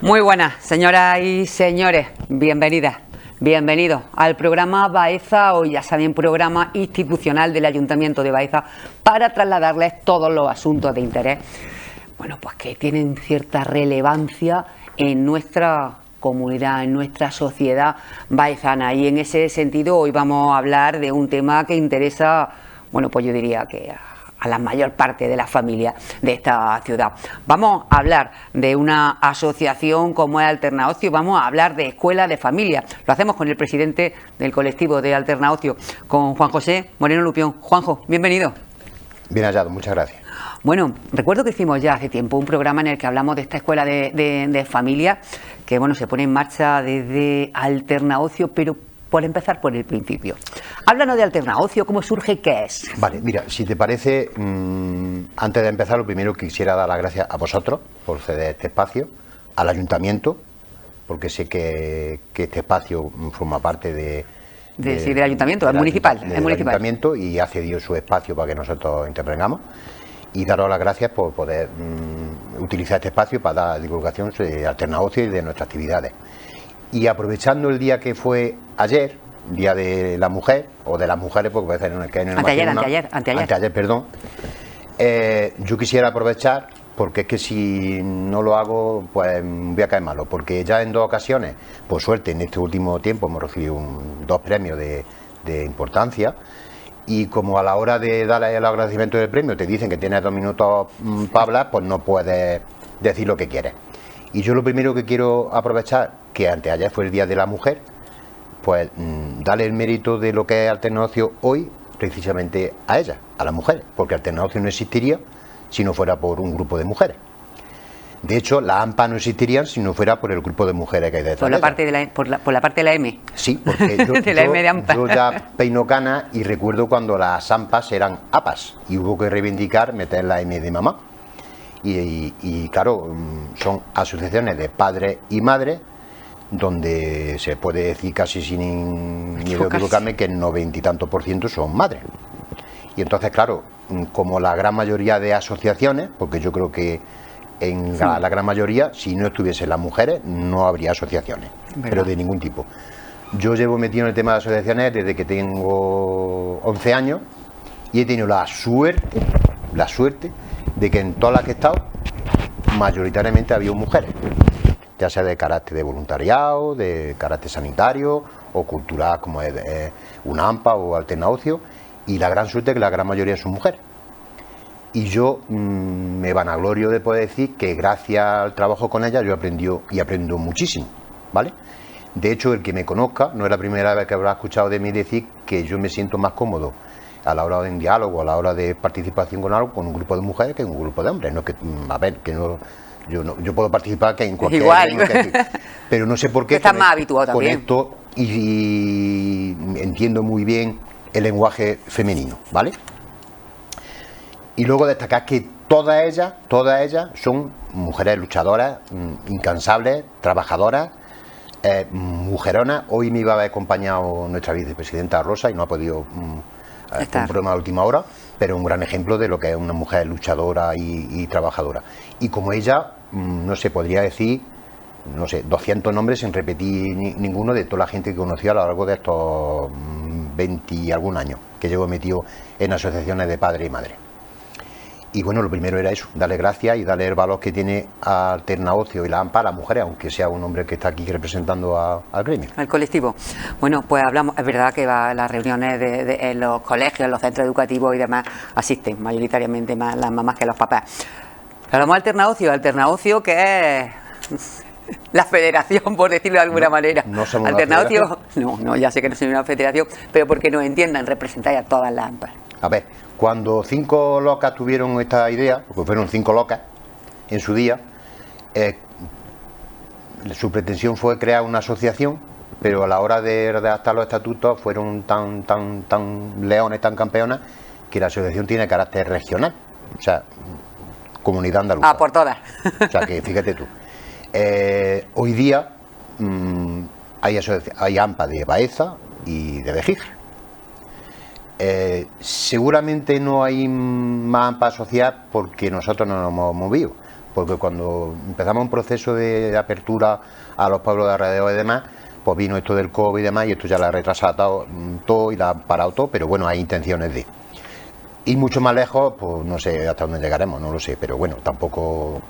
Muy buenas, señoras y señores, bienvenidas, bienvenidos al programa Baeza, hoy ya saben, programa institucional del Ayuntamiento de Baeza, para trasladarles todos los asuntos de interés, bueno, pues que tienen cierta relevancia en nuestra comunidad, en nuestra sociedad baezana. Y en ese sentido hoy vamos a hablar de un tema que interesa, bueno, pues yo diría que a la mayor parte de la familia de esta ciudad. Vamos a hablar de una asociación como es Alternaocio, vamos a hablar de escuela de familia. Lo hacemos con el presidente del colectivo de Alternaocio, con Juan José Moreno Lupión. Juanjo, bienvenido. Bien hallado, muchas gracias. Bueno, recuerdo que hicimos ya hace tiempo un programa en el que hablamos de esta escuela de familia, que bueno, se pone en marcha desde Alternaocio, pero por empezar por el principio. Háblanos de Alternaocio, cómo surge, qué es. Vale, mira, si te parece, antes de empezar, lo primero quisiera dar las gracias a vosotros por ceder este espacio, al Ayuntamiento, porque sé que este espacio forma parte del Ayuntamiento, es municipal. Del Ayuntamiento, y ha cedido su espacio para que nosotros intervengamos. Y daros las gracias por poder utilizar este espacio para dar divulgación de Alternaocio y de nuestras actividades. Y aprovechando el día que fue ayer, Día de la Mujer, o de las mujeres, porque parece que hay anteayer, perdón, yo quisiera aprovechar, porque es que si no lo hago, pues voy a caer malo, porque ya en 2 ocasiones, por suerte en este último tiempo, hemos recibido 2 premios de importancia, y como a la hora de dar el agradecimiento del premio te dicen que tienes 2 minutos para hablar, pues no puedes decir lo que quieres. Y yo lo primero que quiero aprovechar, que anteayer fue el Día de la Mujer, pues darle el mérito de lo que es Alternaocio hoy, precisamente a ella, a las mujeres, porque Alternaocio no existiría si no fuera por un grupo de mujeres. De hecho, las AMPA no existirían si no fuera por el grupo de mujeres que hay detrás. Por la parte de la M. Sí, porque yo ya peino canas y recuerdo cuando las AMPAs eran APAs y hubo que reivindicar meter la M de mamá. Y claro, son asociaciones de padres y madres donde se puede decir casi sin miedo a equivocarme que el 90 y tantos % son madres. Y entonces, claro, como la gran mayoría de asociaciones, porque yo creo que en la gran mayoría, si no estuviesen las mujeres, no habría asociaciones, pero de ningún tipo. Yo llevo metido en el tema de asociaciones desde que tengo 11 años y he tenido la suerte de que en todas las que he estado, mayoritariamente había mujeres, ya sea de carácter de voluntariado, de carácter sanitario o cultural, como es una AMPA o Alternaocio, y la gran suerte es que la gran mayoría son mujeres. Y yo me vanaglorio de poder decir que gracias al trabajo con ellas yo aprendo muchísimo, ¿vale? De hecho, el que me conozca, no es la primera vez que habrá escuchado de mí decir que yo me siento más cómodo a la hora de un diálogo, a la hora de participación con algo, con un grupo de mujeres que en un grupo de hombres. No es que, a ver, que no, yo puedo participar que en cualquier... Igual. Pero no sé por qué estás más habituado también. Conecto y entiendo muy bien el lenguaje femenino, ¿vale? Y luego destacar que todas ellas son mujeres luchadoras, incansables, trabajadoras, mujeronas. Hoy me iba a haber acompañado nuestra vicepresidenta Rosa y no ha podido por un problema de última hora, pero un gran ejemplo de lo que es una mujer luchadora y trabajadora. Y como ella, no sé, podría decir, no sé, 200 nombres sin repetir ninguno de toda la gente que conocí a lo largo de estos 20 y algún años que llevo metido en asociaciones de padre y madre. Y bueno, lo primero era eso, darle gracias y darle el valor que tiene a Alternaocio y la AMPA a las mujeres, aunque sea un hombre que está aquí representando al gremio. Al colectivo. Bueno, pues hablamos, es verdad que a las reuniones en los colegios, en los centros educativos y demás, asisten mayoritariamente más las mamás que los papás. Hablamos de Alternaocio, que es la federación, por decirlo de alguna manera. No somos Alternaocio, no, ya sé que no soy una federación, pero porque nos entiendan, representáis a todas las AMPA. A ver, cuando 5 locas tuvieron esta idea, porque fueron 5 locas en su día, su pretensión fue crear una asociación, pero a la hora de redactar los estatutos fueron tan leones, tan campeonas, que la asociación tiene carácter regional, o sea, comunidad andaluza. Ah, por todas. O sea, que fíjate tú. Hoy día hay AMPA de Baeza y de Bejiga. Seguramente no hay más AMPA social porque nosotros no nos hemos movido, porque cuando empezamos un proceso de apertura a los pueblos de alrededor y demás, pues vino esto del COVID y demás, y esto ya la ha retrasado todo y la ha parado todo, pero bueno, hay intenciones de ir mucho más lejos, pues no sé hasta dónde llegaremos, no lo sé, pero bueno, tampoco,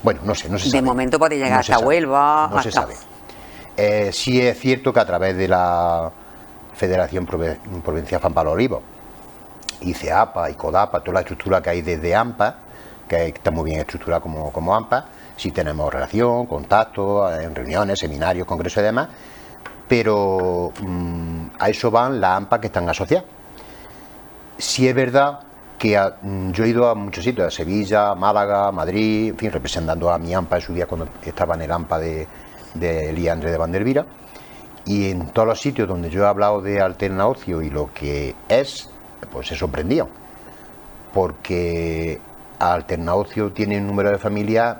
bueno, no sé, no se sabe. De momento puede llegar hasta Huelva. No se sabe. Sí es cierto que a través de la Federación Provincial Pampa Olivos, y CEAPA y CODAPA, toda la estructura que hay desde AMPA, que está muy bien estructurada como AMPA, sí tenemos relación, contacto, en reuniones, seminarios, congresos y demás, pero a eso van las AMPA que están asociadas. Sí es verdad que yo he ido a muchos sitios, a Sevilla, Málaga, Madrid, en fin, representando a mi AMPA en su día cuando estaba en el AMPA de Elías Andrés de Vandervira, y en todos los sitios donde yo he hablado de Alterna Ocio y lo que es, pues se sorprendían, porque Alterna Ocio tiene un número de familias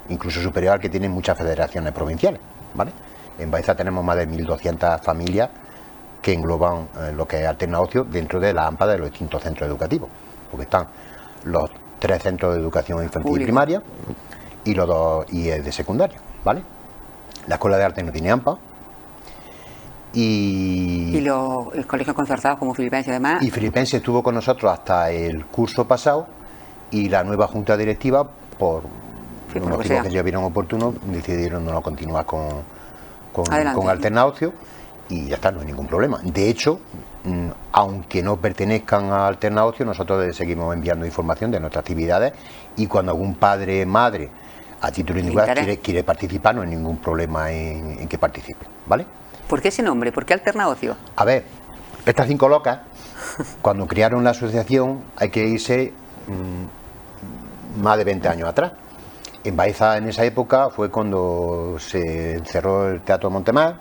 incluso superior al que tienen muchas federaciones provinciales, ¿vale? En Baeza tenemos más de 1.200 familias que engloban lo que es Alterna Ocio dentro de la AMPA de los distintos centros educativos, porque están los 3 centros de educación infantil y primaria y los 2 IES de secundaria, ¿vale? La escuela de arte no tiene AMPA. Y los colegios concertados como Filipense y demás. Y Filipense estuvo con nosotros hasta el curso pasado, y la nueva junta directiva, por los motivos que ellos vieron oportunos, decidieron no continuar con Alterna Ocio, y ya está, no hay ningún problema. De hecho, aunque no pertenezcan a Alterna Ocio, nosotros seguimos enviando información de nuestras actividades, y cuando algún padre, madre, a título individual quiere participar, no hay ningún problema en que participe, ¿vale? ¿Por qué ese nombre? ¿Por qué Alterna Ocio? A ver, estas 5 locas, cuando crearon la asociación, hay que irse más de 20 años atrás. En Baeza, en esa época, fue cuando se cerró el Teatro Montemar.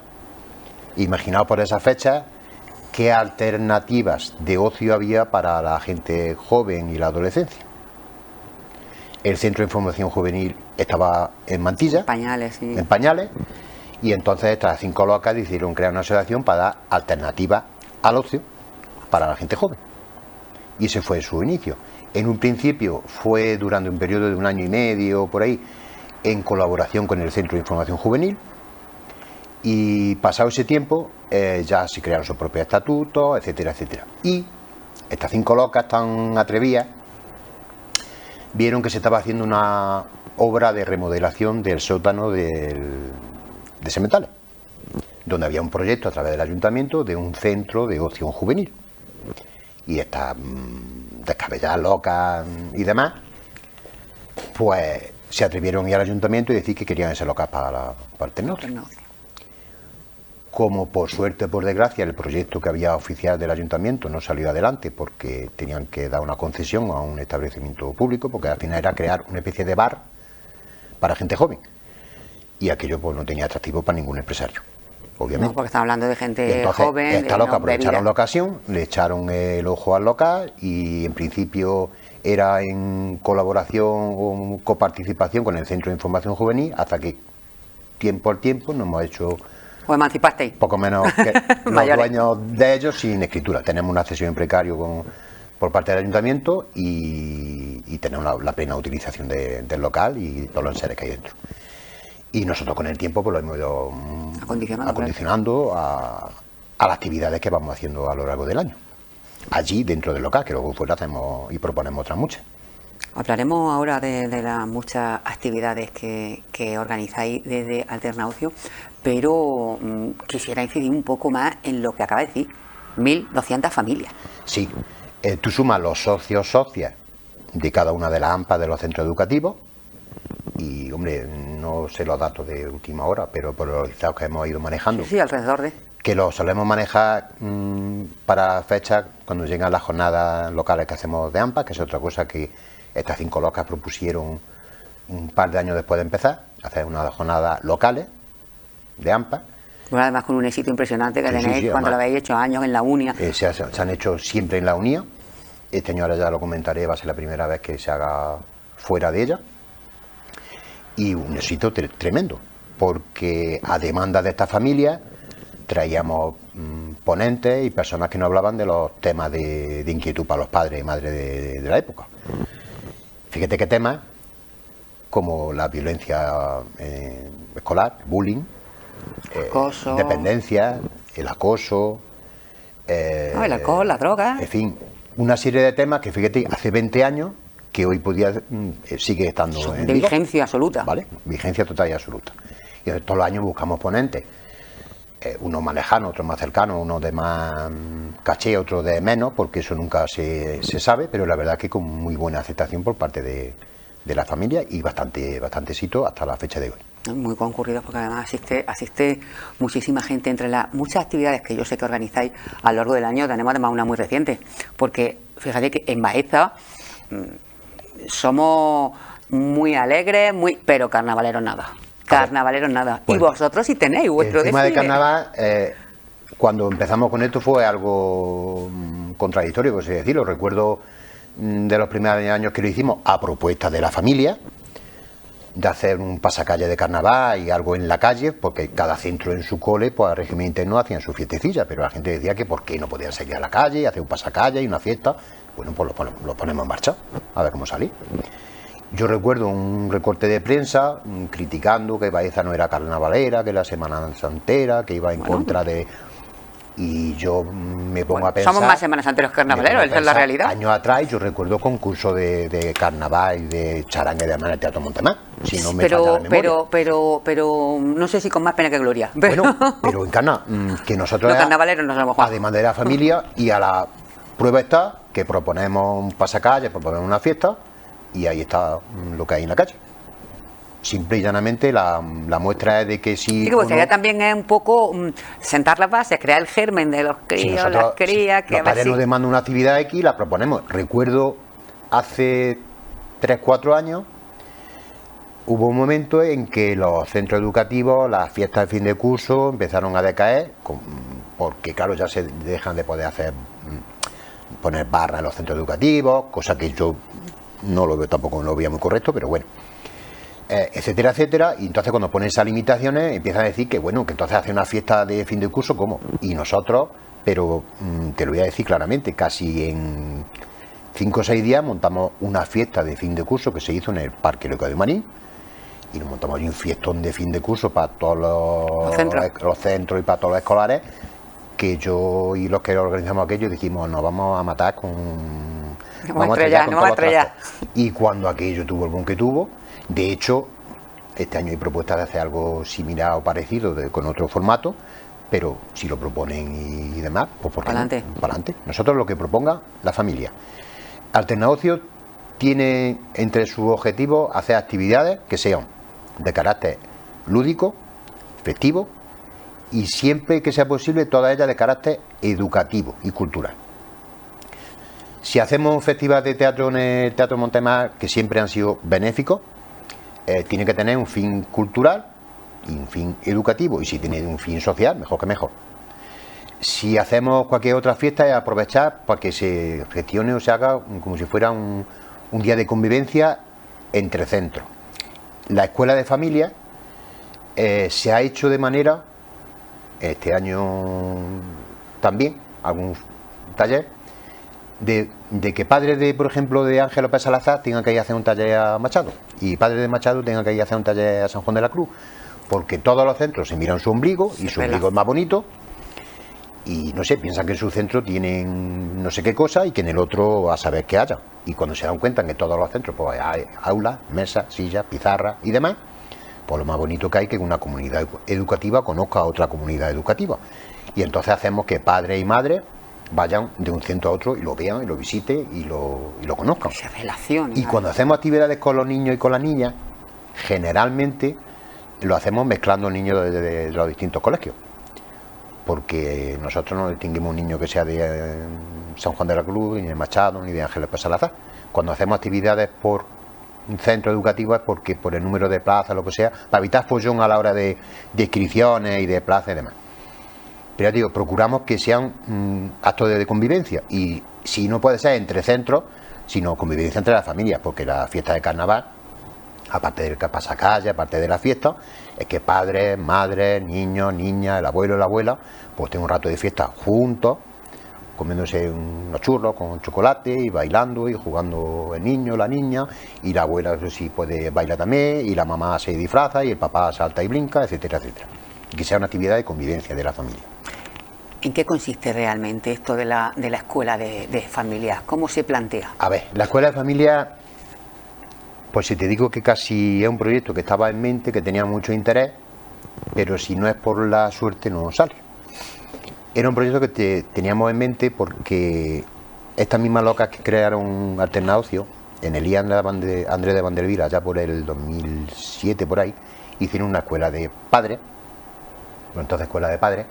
Imaginaos por esas fechas qué alternativas de ocio había para la gente joven y la adolescencia. El Centro de Información Juvenil estaba en Mantilla, en pañales, y entonces estas 5 locas decidieron crear una asociación para dar alternativas al ocio para la gente joven, y ese fue su inicio. En un principio fue durante un periodo de 1 año y medio por ahí, en colaboración con el Centro de Información Juvenil, y pasado ese tiempo ya se crearon sus propios estatutos, etcétera, etcétera. Y estas 5 locas tan atrevidas vieron que se estaba haciendo una obra de remodelación del sótano de Sementales, donde había un proyecto a través del ayuntamiento de un centro de ocio juvenil, y estas descabelladas locas y demás, pues se atrevieron a ir al ayuntamiento y decir que querían ese local para Alterna Ocio. Como por suerte, por desgracia, el proyecto que había oficial del ayuntamiento no salió adelante porque tenían que dar una concesión a un establecimiento público, porque al final era crear una especie de bar para gente joven, y aquello pues no tenía atractivo para ningún empresario, obviamente. No, porque están hablando de gente entonces, joven. Esta loca aprovecharon la ocasión, le echaron el ojo al local, y en principio era en colaboración o coparticipación con el Centro de Información Juvenil, hasta que tiempo al tiempo nos hemos hecho... ¿Os emancipasteis? Poco menos que los dueños de ellos sin escritura. Tenemos una cesión en precario por parte del ayuntamiento, y tenemos la plena utilización del local y todos los enseres que hay dentro. Y nosotros con el tiempo pues lo hemos ido acondicionando a las actividades que vamos haciendo a lo largo del año. Allí dentro del local, que luego fuera hacemos y proponemos otras muchas. Hablaremos ahora de las muchas actividades que organizáis desde Alterna Ocio, pero quisiera incidir un poco más en lo que acaba de decir, 1.200 familias. Sí, tú sumas los socios, socias de cada una de las AMPA de los centros educativos, y hombre, no sé los datos de última hora, pero por los listados que hemos ido manejando. Sí, alrededor de... Que los solemos manejar para fechas cuando llegan las jornadas locales que hacemos de AMPA, que es otra cosa que estas 5 locas propusieron un par de años después de empezar, hacer unas jornadas locales de AMPA. Bueno, además con un éxito impresionante que tenéis cuando lo habéis hecho años en la UNIA. Se han hecho siempre en la UNIA. Este año, ahora ya lo comentaré, va a ser la primera vez que se haga fuera de ella. Y un éxito tremendo, porque a demanda de estas familias traíamos ponentes y personas que nos hablaban de los temas de inquietud para los padres y madres de la época. Fíjate qué temas como la violencia escolar, bullying, acoso, dependencia, el acoso, el alcohol, la droga. En fin, una serie de temas que, fíjate, hace 20 años que hoy sigue estando de vigencia absoluta. ¿Vale? Vigencia total y absoluta. Y todos los años buscamos ponentes, unos más lejanos, otros más cercanos, unos de más caché, otros de menos, porque eso nunca se sabe, pero la verdad es que con muy buena aceptación por parte de la familia y bastante éxito hasta la fecha de hoy. Muy concurridos, porque además asiste muchísima gente. Entre las muchas actividades que yo sé que organizáis a lo largo del año, tenemos además una muy reciente, porque fíjate que en Baeza somos muy alegres, pero carnavaleros nada. Carnavaleros nada. Bueno, y vosotros sí tenéis vuestro desfile. El tema desfile. de carnaval, cuando empezamos con esto fue algo contradictorio, por así decirlo. Recuerdo de los primeros años que lo hicimos a propuesta de la familia, de hacer un pasacalle de carnaval y algo en la calle, porque cada centro en su cole, pues al régimen interno hacían su fiestecilla, pero la gente decía que por qué no podían salir a la calle, hacer un pasacalle y una fiesta. Bueno, pues lo ponemos en marcha, a ver cómo salí. Yo recuerdo un recorte de prensa criticando que Baeza no era carnavalera, que era Semana Santera, que iba en contra de... Y yo me pongo a pensar... Somos más Semanas Santeros que carnavaleros, esa es la realidad. Años atrás yo recuerdo concursos de carnaval y de charanga y demás en el Teatro Montemar, si no me falla la memoria. Pero no sé si con más pena que gloria. Bueno, pero en Cana, que nosotros... Los carnavaleros nos somos Juan. Además de la familia, y a la prueba está que proponemos un pasacalle, proponemos una fiesta, y ahí está lo que hay en la calle. Simple y llanamente la muestra es de que si... Sí, que vuestra idea también es un poco sentar las bases, crear el germen de los críos, si las crías... Si los padres nos demandan una actividad X, la proponemos. Recuerdo hace 3-4 años, hubo un momento en que los centros educativos, las fiestas de fin de curso, empezaron a decaer, porque claro, ya se dejan de poder poner barras en los centros educativos, cosa que yo no lo veo tampoco, no lo veía muy correcto, pero bueno. Etcétera, etcétera, y entonces cuando ponen esas limitaciones empiezan a decir que bueno, que entonces hace una fiesta de fin de curso, ¿cómo? Y nosotros, pero te lo voy a decir claramente, casi en 5 o 6 días montamos una fiesta de fin de curso que se hizo en el Parque Eólico de Marín, y nos montamos ahí un fiestón de fin de curso para todos los centros y para todos los escolares, que yo y los que organizamos aquello dijimos, nos vamos a matar vamos a estrellar. Y cuando aquello tuvo el boom que tuvo, de hecho, este año hay propuestas de hacer algo similar o parecido con otro formato, pero si lo proponen y demás, pues por para adelante. Nosotros lo que proponga la familia. Alternaocio tiene entre sus objetivos hacer actividades que sean de carácter lúdico, festivo y siempre que sea posible todas ellas de carácter educativo y cultural. Si hacemos un festival de teatro en el Teatro Montemar, que siempre han sido benéficos, tiene que tener un fin cultural y un fin educativo, y si tiene un fin social, mejor que mejor. Si hacemos cualquier otra fiesta, es aprovechar para que se gestione o se haga como si fuera un día de convivencia entre centros. La escuela de familia se ha hecho de manera, este año también, algún taller, de que padres de, por ejemplo, de Ángel López Salazar tengan que ir a hacer un taller a Machado, y padres de Machado tengan que ir a hacer un taller a San Juan de la Cruz, porque todos los centros se miran su ombligo y su ombligo es más bonito, y no sé, piensan que en su centro tienen no sé qué cosa y que en el otro a saber qué haya, y cuando se dan cuenta que en todos los centros pues hay aulas, mesas, sillas, pizarras y demás, pues lo más bonito que hay que una comunidad educativa conozca a otra comunidad educativa, y entonces hacemos que padres y madres vayan de un centro a otro y lo vean y lo visiten y lo conozcan. Esa relación. Y cuando hacemos actividades con los niños y con las niñas, generalmente lo hacemos mezclando niños de los distintos colegios, porque nosotros no distinguimos un niño que sea de San Juan de la Cruz, ni de Machado, ni de Ángel López Salazar. Cuando hacemos actividades por un centro educativo es porque por el número de plazas, lo que sea, para evitar follón a la hora de inscripciones y de plazas y demás. Pero digo, procuramos que sean actos de convivencia, y si no puede ser entre centros, sino convivencia entre las familias, porque la fiesta de carnaval, aparte del pasacalle, aparte de la fiesta, es que padres, madres, niños, niñas, el abuelo y la abuela, pues tengan un rato de fiesta juntos, comiéndose unos churros con chocolate y bailando y jugando el niño, la niña, y la abuela, eso sí, puede bailar también, y la mamá se disfraza y el papá salta y brinca, etcétera, etcétera. Y que sea una actividad de convivencia de la familia. ¿En qué consiste realmente esto de la escuela de familias? ¿Cómo se plantea? A ver, la escuela de familia, pues si te digo que casi es un proyecto que estaba en mente, que tenía mucho interés, pero si no es por la suerte no sale. Era un proyecto que teníamos en mente porque estas mismas locas que crearon Alternaocio, en el IA Andrés de Vandervira, ya por el 2007 por ahí, hicieron una escuela de padres, entonces escuela de padres,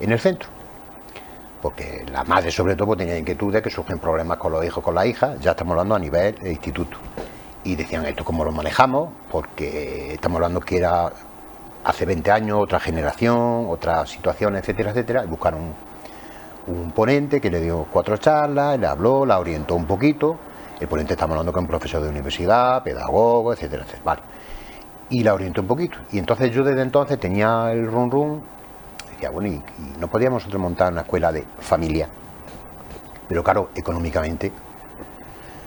en el centro. Porque las madres sobre todo tenían inquietud de que surgen problemas con los hijos, con las hijas, ya estamos hablando a nivel de instituto. Y decían esto cómo lo manejamos, porque estamos hablando que era hace 20 años, otra generación, otra situación, etcétera, etcétera, y buscaron un ponente que le dio 4 charlas, le habló, la orientó un poquito. El ponente estamos hablando que es un profesor de universidad, pedagogo, etcétera, etcétera, vale. Y la orientó un poquito. Y entonces yo desde entonces tenía el run, decía, bueno, y no podíamos nosotros montar una escuela de familia. Pero claro, económicamente,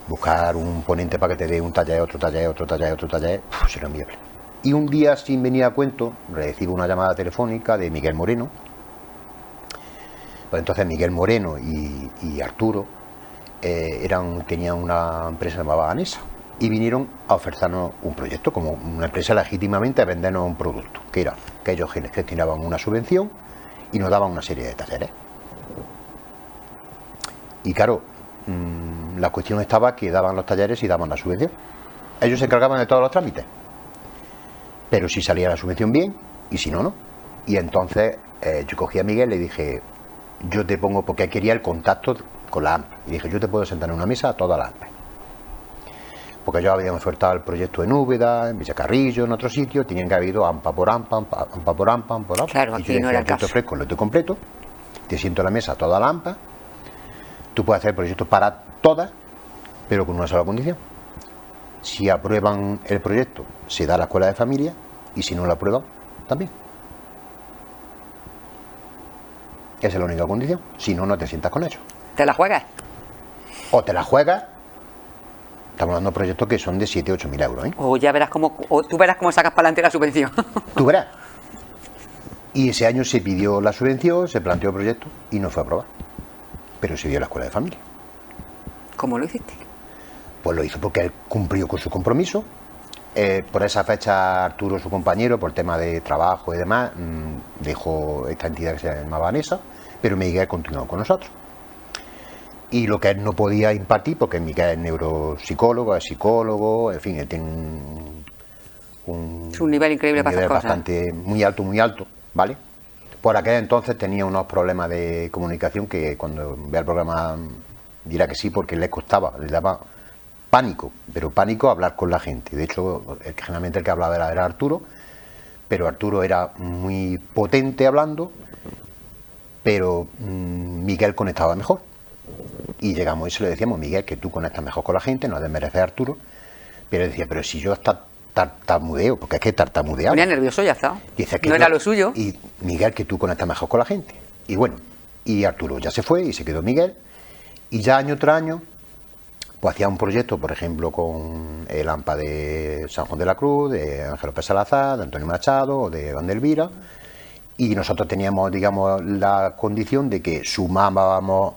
buscar un ponente para que te dé un taller, otro taller, otro taller, otro taller, será inviable. Y un día, sin venir a cuento, recibo una llamada telefónica de Miguel Moreno. Pues entonces Miguel Moreno y Arturo tenían una empresa llamada Anesa y vinieron a ofertarnos un proyecto como una empresa legítimamente a vendernos un producto, que era que ellos gestionaban una subvención y nos daban una serie de talleres. Y claro, la cuestión estaba que daban los talleres y daban la subvención. Ellos se encargaban de todos los trámites. Pero si salía la subvención bien, y si no, no. Y entonces yo cogí a Miguel y le dije, yo te pongo, porque quería el contacto con la AMPA. Y dije, yo te puedo sentar en una mesa a todas las AMPA. Porque yo había ofertado el proyecto en Úbeda, en Villacarrillo, en otro sitio, tenían que haber ido AMPA por AMPA, AMPA por AMPA, AMPA por AMPA. Claro, y aquí yo no decía, era el yo te caso. ofrezco el lote completo, te siento en la mesa a toda la AMPA, tú puedes hacer el proyecto para todas, pero con una sola condición. Si aprueban el proyecto, se da a la escuela de familia, y si no lo aprueban, también. Esa es la única condición. Si no, no te sientas con ellos. ¿Te la juegas? O te la juegas. Estamos hablando de proyectos que son de 7.000 o 8.000 euros, ¿eh? O ya verás tú verás cómo sacas para adelante la subvención. Tú verás. Y ese año se pidió la subvención, se planteó el proyecto y no fue aprobado. Pero se dio a la escuela de familia. ¿Cómo lo hiciste? Pues lo hizo porque él cumplió con su compromiso. Por esa fecha Arturo, su compañero, por tema de trabajo y demás, dejó esta entidad que se llamaba Anesa, pero Miguel continuó con nosotros. Y lo que él no podía impartir, porque Miguel es neuropsicólogo, es psicólogo, en fin, él tiene es un nivel increíble para esas cosas. Bastante muy alto, ¿vale? Por aquel entonces tenía unos problemas de comunicación que cuando vea el programa dirá que sí, porque le costaba, le daba pánico, pero pánico hablar con la gente. De hecho, generalmente el que hablaba era Arturo, pero Arturo era muy potente hablando, pero Miguel conectaba mejor. Y llegamos y se lo decíamos, Miguel, que tú conectas mejor con la gente, no desmereces a Arturo. Pero él decía, pero si yo tartamudeo, porque es que tartamudeaba. Ponía nervioso, ya está. Dice que no era lo suyo. Y Miguel, que tú conectas mejor con la gente. Y bueno, y Arturo ya se fue y se quedó Miguel. Y ya año tras año, pues hacía un proyecto, por ejemplo, con el AMPA de San Juan de la Cruz, de Ángel López Salazar, de Antonio Machado o de Vandelvira. Y nosotros teníamos, digamos, la condición de que sumábamos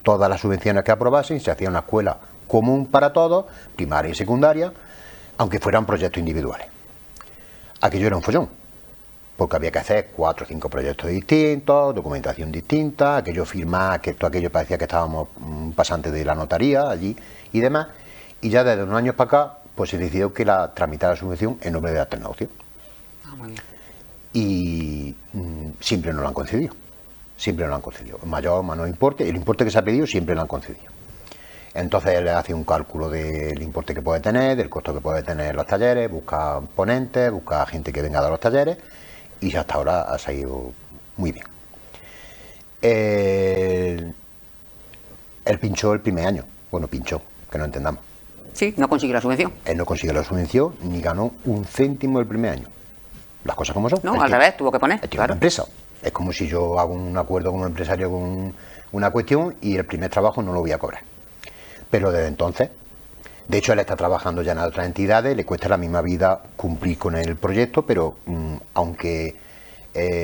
todas las subvenciones que aprobasen, se hacía una escuela común para todos, primaria y secundaria, aunque fueran proyectos individuales. Aquello era un follón, porque había que hacer 4 o 5 proyectos distintos, documentación distinta, aquello firmar, que todo aquello parecía que estábamos pasantes de la notaría allí y demás, y ya desde unos años para acá, pues se decidió que la tramitara la subvención en nombre de Alternaocio. Muy bien. Y siempre nos lo han concedido. Siempre lo han concedido. Mayor o menor importe, el importe que se ha pedido siempre lo han concedido. Entonces él hace un cálculo del importe que puede tener, del costo que puede tener los talleres, busca ponentes, busca gente que venga a dar los talleres y hasta ahora ha salido muy bien. Él pinchó el primer año. Bueno, pinchó, que no entendamos. Sí, no consiguió la subvención. Él no consiguió la subvención ni ganó un céntimo el primer año. Las cosas como son. No, al revés, tuvo que poner. Tiene una empresa. Es como si yo hago un acuerdo como empresario con una cuestión y el primer trabajo no lo voy a cobrar. Pero desde entonces, de hecho él está trabajando ya en otras entidades, le cuesta la misma vida cumplir con el proyecto, pero aunque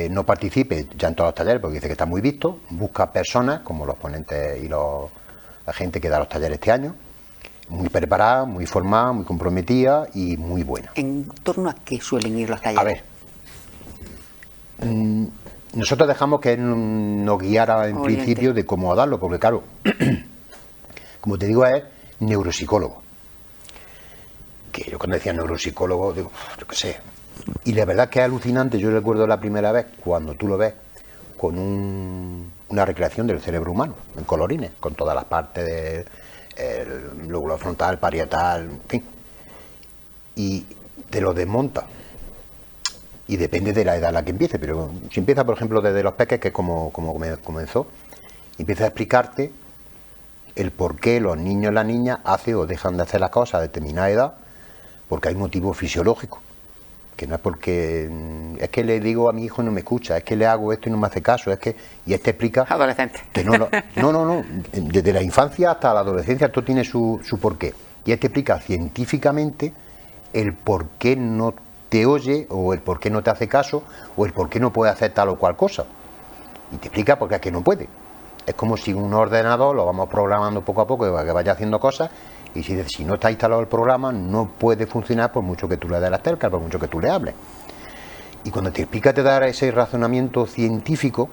no participe ya en todos los talleres, porque dice que está muy visto, busca personas como los ponentes y la gente que da los talleres este año, muy preparada, muy formada, muy comprometida y muy buena. ¿En torno a qué suelen ir los talleres? A ver, nosotros dejamos que él nos guiara en principio de cómo darlo, porque claro, como te digo, es neuropsicólogo. Que yo cuando decía neuropsicólogo, digo, yo qué sé. Y la verdad que es alucinante. Yo recuerdo la primera vez cuando tú lo ves con una recreación del cerebro humano, en colorines, con todas las partes del lóbulo frontal, parietal, en fin. Y te lo desmonta. Y depende de la edad a la que empiece, pero si empieza, por ejemplo, desde los peques, que es como comenzó, empieza a explicarte el por qué los niños y las niñas hacen o dejan de hacer las cosas a determinada edad, porque hay motivos fisiológicos, que no es porque es que le digo a mi hijo y no me escucha, es que le hago esto y no me hace caso, es que, y este explica adolescente que no, desde la infancia hasta la adolescencia esto tiene su porqué, y este explica científicamente el por qué no te oye, o el por qué no te hace caso, o el por qué no puede hacer tal o cual cosa, y te explica por qué es que no puede. Es como si un ordenador lo vamos programando poco a poco para que vaya haciendo cosas, y si no está instalado el programa no puede funcionar por mucho que tú le des las teclas, por mucho que tú le hables. Y cuando te explica, te da ese razonamiento científico,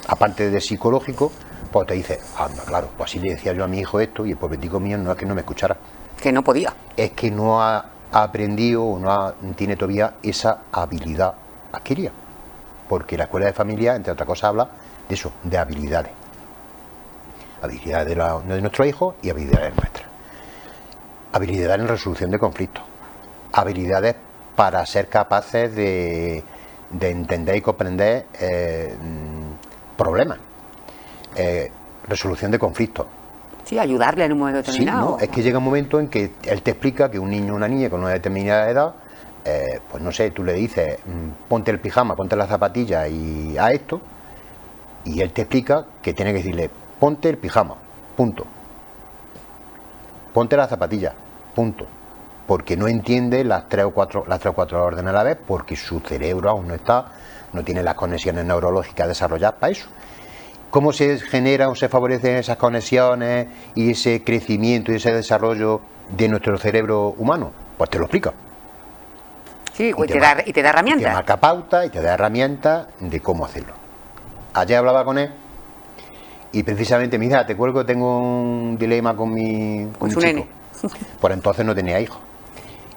aparte de psicológico, pues te dice, anda, claro, pues así le decía yo a mi hijo esto, y el pobretico mío no es que no me escuchara. Que no podía. Es que no ha aprendido o tiene todavía esa habilidad adquirida. Porque la escuela de familia, entre otras cosas, habla de eso, de habilidades. Habilidades de nuestros hijos y habilidades nuestras. Habilidades en resolución de conflictos. Habilidades para ser capaces de entender y comprender problemas. Resolución de conflictos. Sí, ayudarle en un momento determinado. Sí, ¿no? Es que llega un momento en que él te explica que un niño o una niña con una determinada edad, pues no sé, tú le dices, ponte el pijama, ponte las zapatillas y a esto, y él te explica que tiene que decirle, ponte el pijama, punto. Ponte las zapatillas, punto. Porque no entiende las tres o cuatro órdenes a la vez, porque su cerebro aún no tiene las conexiones neurológicas desarrolladas para eso. ¿Cómo se generan o se favorecen esas conexiones y ese crecimiento y ese desarrollo de nuestro cerebro humano? Pues te lo explica. Sí, y te da herramientas. Te marca pauta y te da herramientas de cómo hacerlo. Ayer hablaba con él y precisamente me dice, te cuelgo, tengo un dilema con mi chico. Nene. Por entonces no tenía hijos.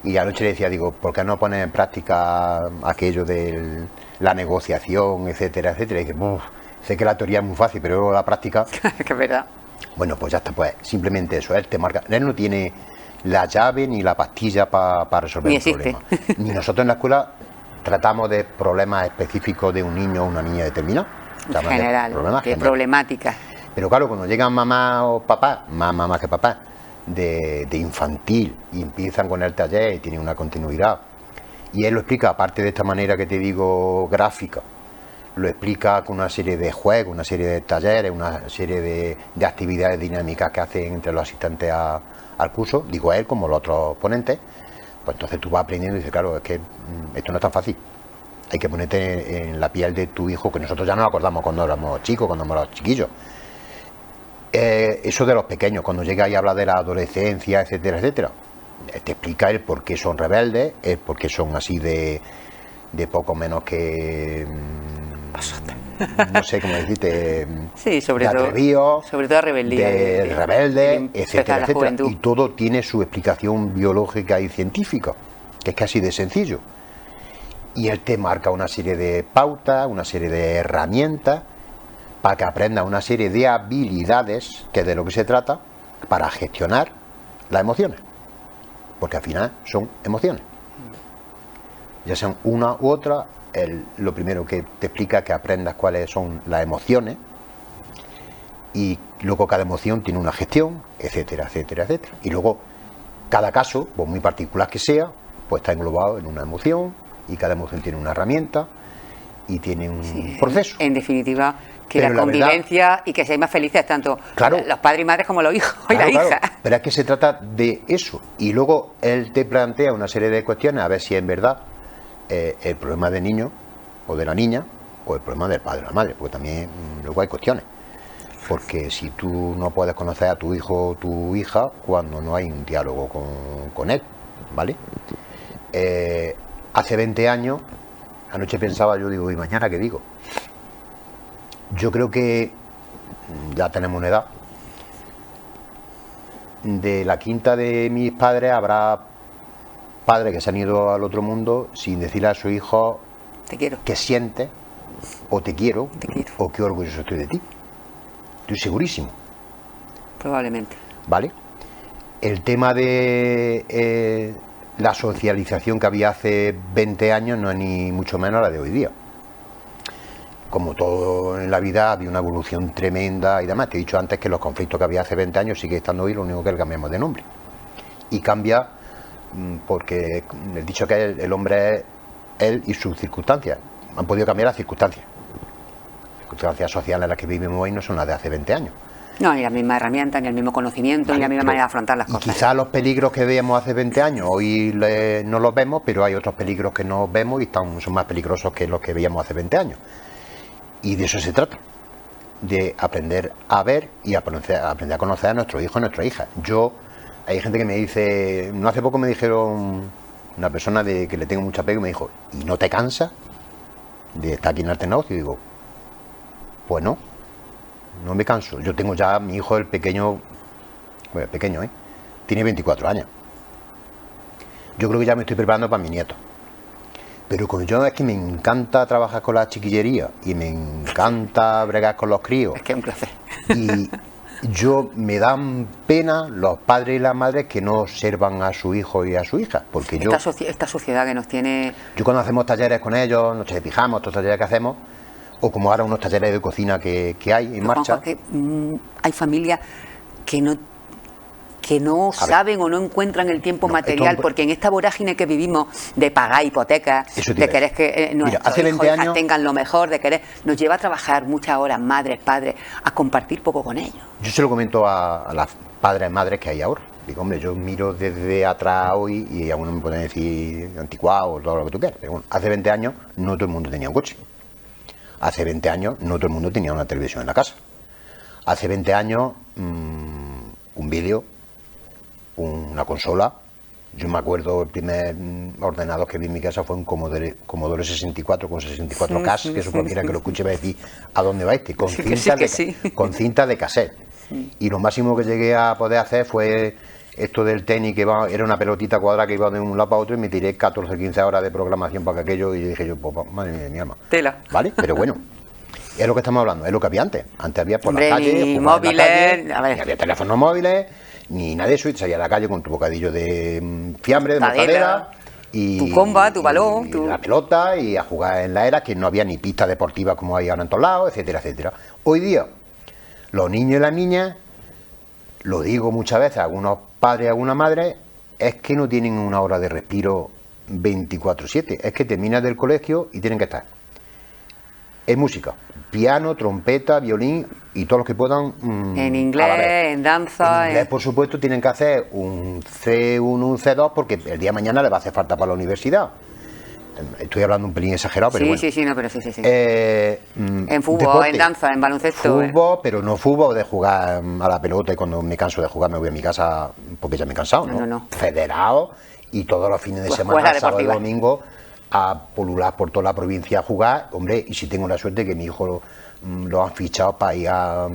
Y anoche le decía, digo, ¿por qué no pones en práctica aquello de la negociación, etcétera, etcétera? Y dice, sé que la teoría es muy fácil, pero luego la práctica... Que es verdad. Bueno, pues ya está, pues simplemente eso, él te marca. Él no tiene la llave ni la pastilla para resolver el problema. Ni nosotros en la escuela tratamos de problemas específicos de un niño o una niña determinada. En general, de problemáticas. Pero claro, cuando llegan mamá o papá, más mamá que papá, de infantil, y empiezan con el taller y tienen una continuidad, y él lo explica, aparte de esta manera que te digo gráfica, lo explica con una serie de juegos, una serie de talleres, una serie de actividades dinámicas que hacen entre los asistentes al curso, digo él como los otros ponentes, pues entonces tú vas aprendiendo y dices, claro, es que esto no es tan fácil. Hay que ponerte en la piel de tu hijo, que nosotros ya nos acordamos cuando éramos chicos, cuando éramos chiquillos. Eso de los pequeños, cuando llega y habla de la adolescencia, etcétera, etcétera, te explica el por qué son rebeldes, el por qué son así de poco menos que... no sé cómo decirte, sí, sobre todo rebeldía, de rebelde, etcétera, etcétera. Y todo tiene su explicación biológica y científica, que es casi de sencillo. Y él te marca una serie de pautas, una serie de herramientas para que aprenda una serie de habilidades, que es de lo que se trata, para gestionar las emociones, porque al final son emociones, ya sean una u otra. Lo primero que te explica es que aprendas cuáles son las emociones, y luego cada emoción tiene una gestión, etcétera, etcétera, etcétera. Y luego cada caso, por muy particular que sea, pues está englobado en una emoción, y cada emoción tiene una herramienta, y tiene un proceso. En definitiva, que Pero la convivencia y que seáis más felices tanto los padres y madres como los hijos y la hija. Pero es que se trata de eso. Y luego él te plantea una serie de cuestiones a ver si es verdad el problema del niño o de la niña o el problema del padre o la madre, porque también luego hay cuestiones. Porque si tú no puedes conocer a tu hijo o tu hija cuando no hay un diálogo con él, ¿vale? Hace 20 años, anoche pensaba, yo digo, ¿y mañana qué digo? Yo creo que ya tenemos una edad. De la quinta de mis padres habrá padres que se han ido al otro mundo sin decirle a su hijo te quiero, que siente, o te quiero, o qué orgulloso estoy de ti. Estoy segurísimo. Probablemente. ¿Vale? El tema de la socialización que había hace 20 años no es ni mucho menos la de hoy día. Como todo en la vida, había una evolución tremenda y demás. Te he dicho antes que los conflictos que había hace 20 años sigue estando hoy, lo único que le cambiamos de nombre. Y cambia porque el dicho que el hombre es él y sus circunstancias. Han podido cambiar las circunstancias. Las circunstancias sociales en las que vivimos hoy no son las de hace 20 años. No, ni la misma herramienta, ni el mismo conocimiento, ni la misma manera de afrontar las cosas. Y quizás los peligros que veíamos hace 20 años hoy no los vemos, pero hay otros peligros que no vemos y son más peligrosos que los que veíamos hace 20 años. Y de eso se trata, de aprender a ver y aprender a conocer a nuestros hijos y nuestras hijas. Hay gente que me dice, no hace poco me dijeron, una persona que le tengo mucho apego, me dijo, ¿y no te cansas de estar aquí en Artenauz? Y digo, pues no me canso. Yo tengo ya mi hijo, el pequeño, bueno, pequeño, tiene 24 años. Yo creo que ya me estoy preparando para mi nieto. Pero como yo es que me encanta trabajar con la chiquillería y me encanta bregar con los críos. Es que es un placer. Y me dan pena los padres y las madres que no observan a su hijo y a su hija. Porque esta sociedad que nos tiene... Yo cuando hacemos talleres con ellos, noches de pijama, estos talleres que hacemos, o como ahora unos talleres de cocina que hay en marcha. Que, hay familias que no saben o no encuentran el tiempo material, porque en esta vorágine que vivimos de pagar hipotecas, de querer que nuestros hijos hijas tengan lo mejor, de querer, nos lleva a trabajar muchas horas, madres, padres, a compartir poco con ellos. Yo se lo comento a las padres, madres que hay ahora. Digo, hombre, yo miro desde atrás hoy y algunos me pueden decir anticuado o todo lo que tú quieras. Pero bueno, hace 20 años no todo el mundo tenía un coche. Hace 20 años no todo el mundo tenía una televisión en la casa. Hace 20 años un vídeo, una consola. Yo me acuerdo el primer ordenador que vi en mi casa fue un Commodore 64 con 64K, que eso cualquiera que lo escuche va a decir ¿a dónde va este? Con cinta de cassette. Y lo máximo que llegué a poder hacer fue esto del tenis, era una pelotita cuadrada que iba de un lado para otro, y me tiré 14 o 15 horas de programación para aquello, y dije yo, pues madre mía de mi alma. Tela. ¿Vale? Pero bueno, es lo que estamos hablando, es lo que había antes. Antes había por la calle, ni móviles, ni había teléfonos móviles, ni nada de eso, y salía a la calle con tu bocadillo de fiambre, de mortadela, y tu comba, tu balón, la pelota, y a jugar en la era, que no había ni pistas deportivas como hay ahora en todos lados, etcétera, etcétera. Hoy día, los niños y las niñas, lo digo muchas veces a algunos padres y a algunas madres, es que no tienen una hora de respiro 24/7, es que terminan del colegio y tienen que estar en música, piano, trompeta, violín y todos los que puedan en inglés, en danza. En inglés, por supuesto, tienen que hacer un C1, un C2, porque el día de mañana les va a hacer falta para la universidad. Estoy hablando un pelín exagerado, pero bueno. Sí. En fútbol, deporte, en danza, en baloncesto. Fútbol, pero no fútbol de jugar a la pelota y cuando me canso de jugar me voy a mi casa porque ya me he cansado, ¿no? No. Federado y todos los fines de semana, sábado y domingo, a polular por toda la provincia a jugar. Hombre, y si tengo la suerte que mi hijo lo han fichado para ir a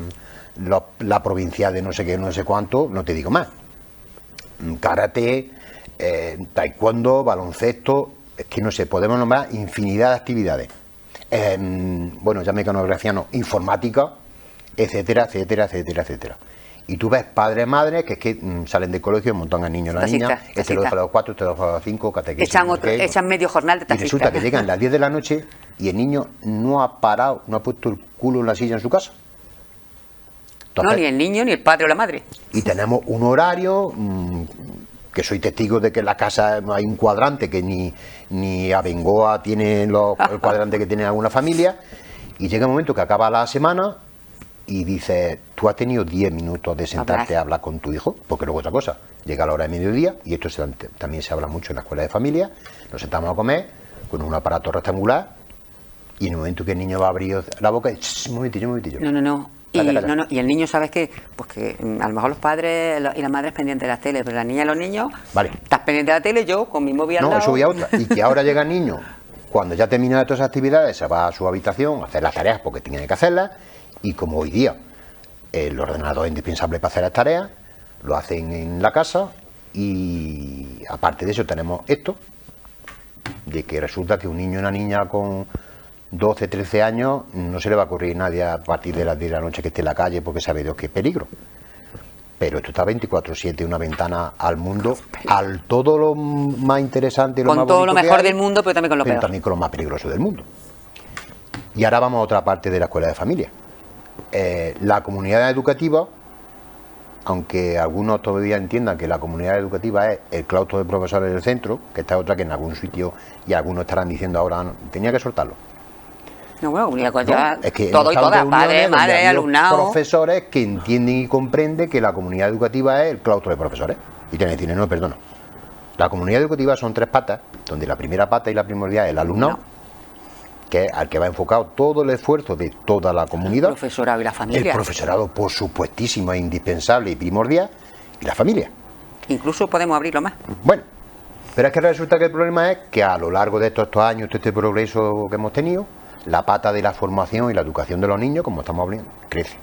la provincia de no sé qué, no sé cuánto, no te digo más. Karate, taekwondo, baloncesto. Es que no sé, podemos nombrar infinidad de actividades. Bueno, ya mecanografía no, informática, etcétera, etcétera, etcétera, etcétera. Y tú ves padres, madres, que es que salen del colegio, montan al niño y a la niña, este lo deja a las 4, este lo deja a las 5, catequesis. Echan medio jornal de taxista. Y resulta que llegan las 10 de la noche y el niño no ha parado, no ha puesto el culo en la silla en su casa. Entonces, no, ni el niño, ni el padre o la madre. Y tenemos un horario que soy testigo de que en la casa hay un cuadrante que ni Abengoa tiene el cuadrante que tiene alguna familia, y llega un momento que acaba la semana y dices, tú has tenido 10 minutos de sentarte a hablar con tu hijo, porque luego otra cosa, llega la hora de mediodía, y esto también se habla mucho en la escuela de familia, nos sentamos a comer con un aparato rectangular, y en el momento que el niño va a abrir la boca, un momentillo. No. Y el niño, ¿sabes qué? Pues que a lo mejor los padres y las madres pendientes de las teles, pero la niña y los niños, estás pendiente de la tele, yo con mi móvil al lado. No, eso voy a otra. Y que ahora llega el niño, cuando ya termina todas esas actividades, se va a su habitación a hacer las tareas porque tiene que hacerlas, y como hoy día el ordenador es indispensable para hacer las tareas, lo hacen en la casa, y aparte de eso tenemos esto, de que resulta que un niño y una niña con 12, 13 años, no se le va a ocurrir a nadie a partir de las 10 de la noche que esté en la calle porque sabe Dios que es peligro. Pero esto está 24/7, una ventana al mundo, al todo lo más interesante y lo con más todo lo mejor hay, del mundo, pero también con lo peor. También con lo más peligroso del mundo. Y ahora vamos a otra parte de la escuela de familia. La comunidad educativa, aunque algunos todavía entiendan que la comunidad educativa es el claustro de profesores del centro, que esta es otra que en algún sitio, y algunos estarán diciendo ahora, tenía que soltarlo. No, bueno, comunidad educativa, es que todo y todas, padre, madre, alumnado. Profesores que entienden y comprenden que la comunidad educativa es el claustro de profesores. Y tienen que decir, no, perdona. La comunidad educativa son 3 patas, donde la primera pata y la primordial es el alumnado, que es al que va enfocado todo el esfuerzo de toda la comunidad. El profesorado y la familia. El profesorado, por supuestísimo, es indispensable y primordial, y la familia. Incluso podemos abrirlo más. Bueno, pero es que resulta que el problema es que a lo largo de estos años, todo este progreso que hemos tenido, la pata de la formación y la educación de los niños, como estamos hablando, crece.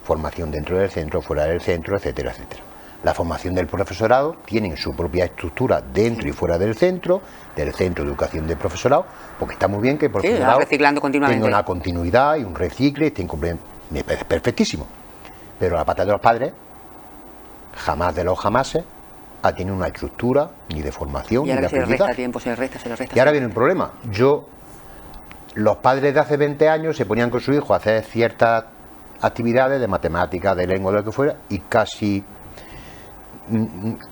Formación dentro del centro, fuera del centro, etcétera, etcétera. La formación del profesorado tiene su propia estructura dentro y fuera del centro de educación del profesorado, porque está muy bien que el profesorado reciclando continuamente, tenga una continuidad y un recicle, me parece perfectísimo. Pero la pata de los padres, jamás de los jamases, tiene una estructura ni de formación, y ahora ni de aprendizaje. Se le resta tiempo, se le resta. Y ahora viene un problema. Los padres de hace 20 años se ponían con su hijo a hacer ciertas actividades de matemáticas, de lengua, de lo que fuera, y casi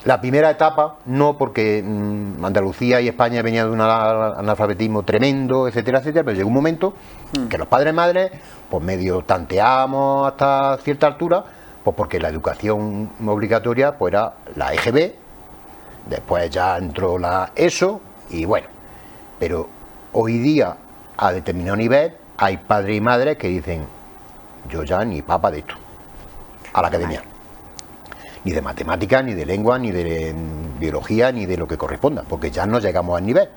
la primera etapa, no, porque Andalucía y España venían de un analfabetismo tremendo, etcétera, etcétera, pero llegó un momento que los padres y madres, pues medio tanteamos hasta cierta altura, pues porque la educación obligatoria pues era la EGB, después ya entró la ESO, y bueno, pero hoy día a determinado nivel hay padres y madres que dicen, yo ya ni papa de esto, a la academia, ni de matemáticas, ni de lengua, ni de biología, ni de lo que corresponda, porque ya no llegamos al nivel,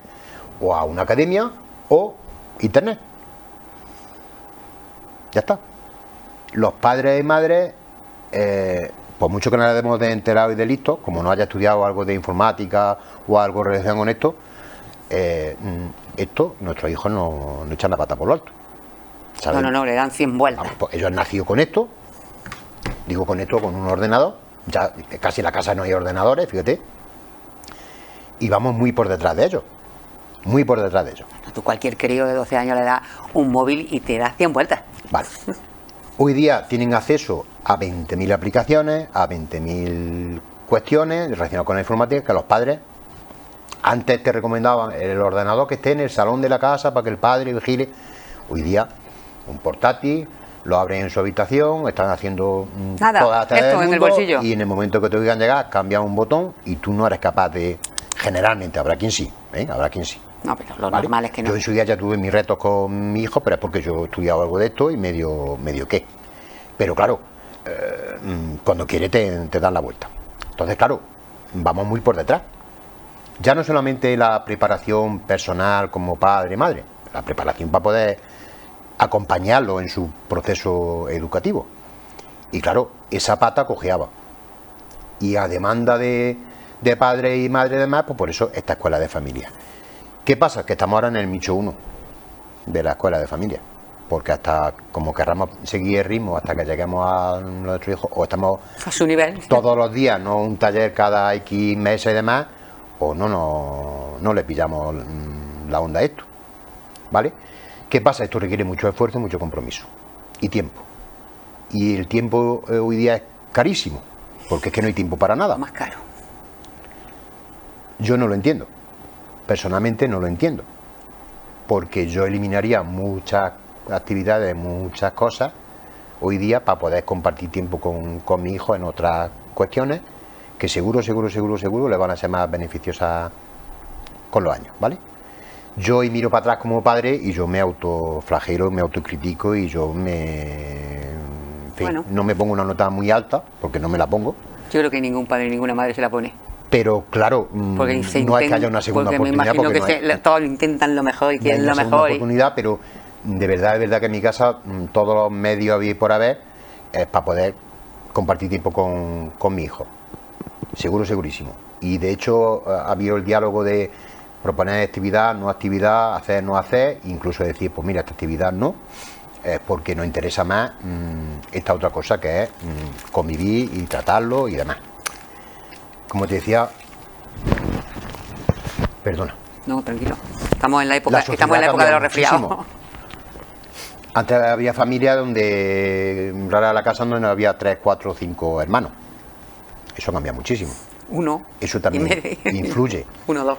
o a una academia o internet, ya está. Los padres y madres, por mucho que no les demos de enterado y de listo, como no haya estudiado algo de informática o algo relacionado con esto, nuestros hijos no echan la pata por lo alto. ¿Saben? No, le dan 100 vueltas. Vamos, pues ellos han nacido con esto, digo con esto, con un ordenador, ya casi en la casa no hay ordenadores, fíjate, y vamos muy por detrás de ellos, muy por detrás de ellos. Tú cualquier crío de 12 años le da un móvil y te da 100 vueltas. Vale. Hoy día tienen acceso a 20.000 aplicaciones, a 20.000 cuestiones relacionadas con la informática que los padres antes te recomendaban el ordenador que esté en el salón de la casa para que el padre vigile. Hoy día un portátil, lo abren en su habitación, están haciendo todas las tareas del mundo, en el bolsillo, y en el momento que te oigan llegar cambian un botón y tú no eres capaz de, generalmente, habrá quien sí, habrá quien sí. No, pero lo normal es que no. Yo en su día ya tuve mis retos con mi hijo, pero es porque yo he estudiado algo de esto y medio qué. Pero claro, cuando quiere te dan la vuelta. Entonces, claro, vamos muy por detrás. Ya no solamente la preparación personal como padre y madre, la preparación para poder acompañarlo en su proceso educativo. Y claro, esa pata cojeaba. Y a demanda de padres y madres y demás, pues por eso esta escuela de familia. ¿Qué pasa? Que estamos ahora en el nicho 1 de la escuela de familia. Porque hasta como querramos seguir el ritmo hasta que lleguemos a nuestro hijo, o estamos a su nivel todos los días, no un taller cada X meses y demás, o no le pillamos la onda a esto, ¿vale? ¿Qué pasa? Esto requiere mucho esfuerzo, mucho compromiso y tiempo. Y el tiempo hoy día es carísimo, porque es que no hay tiempo para nada. Más caro. Yo no lo entiendo, personalmente no lo entiendo, porque yo eliminaría muchas actividades, muchas cosas hoy día para poder compartir tiempo con mi hijo en otras cuestiones que seguro le van a ser más beneficiosas con los años, ¿vale? Yo hoy miro para atrás como padre y yo me autoflagelo, me autocritico y yo en fin, bueno, no me pongo una nota muy alta, porque no me la pongo. Yo creo que ningún padre y ninguna madre se la pone. Pero claro, no es que haya una segunda oportunidad. Porque me imagino que todos intentan lo mejor y quieren lo mejor. Oportunidad, pero de verdad que en mi casa todos los medios había por haber es para poder compartir tiempo con mi hijo. Segurísimo. Y de hecho ha habido el diálogo de proponer actividad, no actividad, hacer, no hacer, incluso decir, pues mira, esta actividad no, porque nos interesa más esta otra cosa que es convivir y tratarlo y demás. Como te decía, perdona. No, tranquilo. Estamos en la época de los resfriados. Muchísimo. Antes había familias donde rara la casa donde había 3, 4, 5 hermanos. Eso cambia muchísimo. Uno. Eso también influye. 1, 2.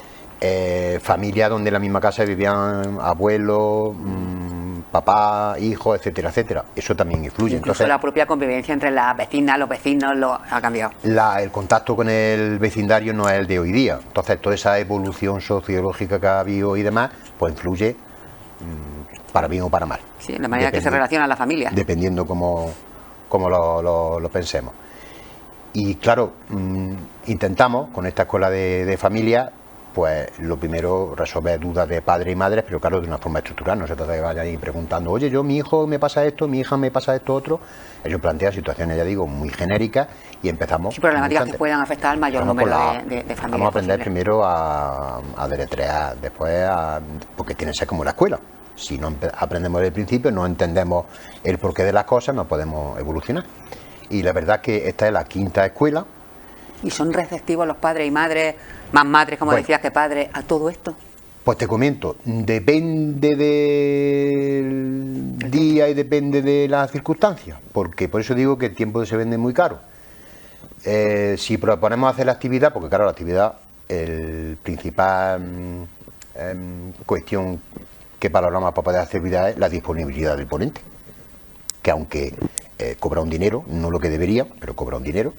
Familias donde en la misma casa vivían abuelos, papá, hijos, etcétera, etcétera. Eso también influye. Incluso entonces, la propia convivencia entre las vecinas, los vecinos, ha cambiado. El contacto con el vecindario no es el de hoy día. Entonces, toda esa evolución sociológica que ha habido y demás, pues influye para bien o para mal. Sí, la manera que se relaciona la familia. Dependiendo cómo lo pensemos. Y claro, intentamos con esta escuela de familia, pues lo primero, resolver dudas de padres y madres, pero claro, de una forma estructural. No se trata de que vayan ahí preguntando, oye, mi hijo me pasa esto, mi hija me pasa esto otro. Ellos plantean situaciones, ya digo, muy genéricas y empezamos... Sí, problemáticas que puedan afectar al mayor número de familias. Vamos a aprender primero a deletrear, después porque tiene que ser como la escuela. Si no aprendemos desde el principio, no entendemos el porqué de las cosas, no podemos evolucionar. Y la verdad es que esta es la 5ª escuela. ¿Y son receptivos los padres y madres, más madres, como decías, que padres, a todo esto? Pues te comento, depende del día y depende de las circunstancias, porque por eso digo que el tiempo se vende muy caro. Si proponemos hacer la actividad, porque claro, la actividad, el principal cuestión que valoramos para poder hacer actividad es la disponibilidad del ponente, que aunque cobra un dinero, no lo que debería, pero cobra un dinero.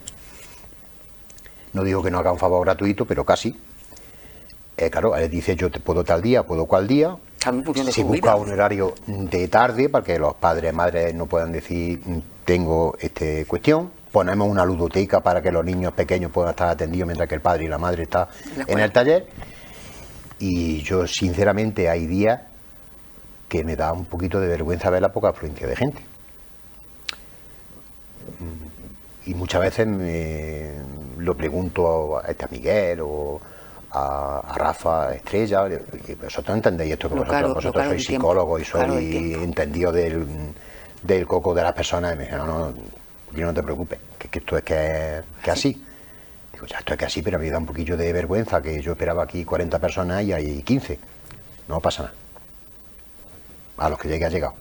No digo que no haga un favor gratuito, pero casi. Claro, él dice, yo te puedo tal día, puedo cual día. Se busca un horario de tarde para que los padres y madres no puedan decir, tengo esta cuestión. Ponemos una ludoteca para que los niños pequeños puedan estar atendidos mientras que el padre y la madre están en el taller. Y yo, sinceramente, hay días que me da un poquito de vergüenza ver la poca afluencia de gente. Y muchas veces lo pregunto a Miguel o a Rafa Estrella, vosotros entendéis esto, que vosotros sois psicólogos y sois entendidos del coco de las personas. Y me dicen, no, no te preocupes, que esto es que así. Digo, ya, esto es que así, pero me da un poquillo de vergüenza, que yo esperaba aquí 40 personas y hay 15. No pasa nada. A los que llegue ha llegado.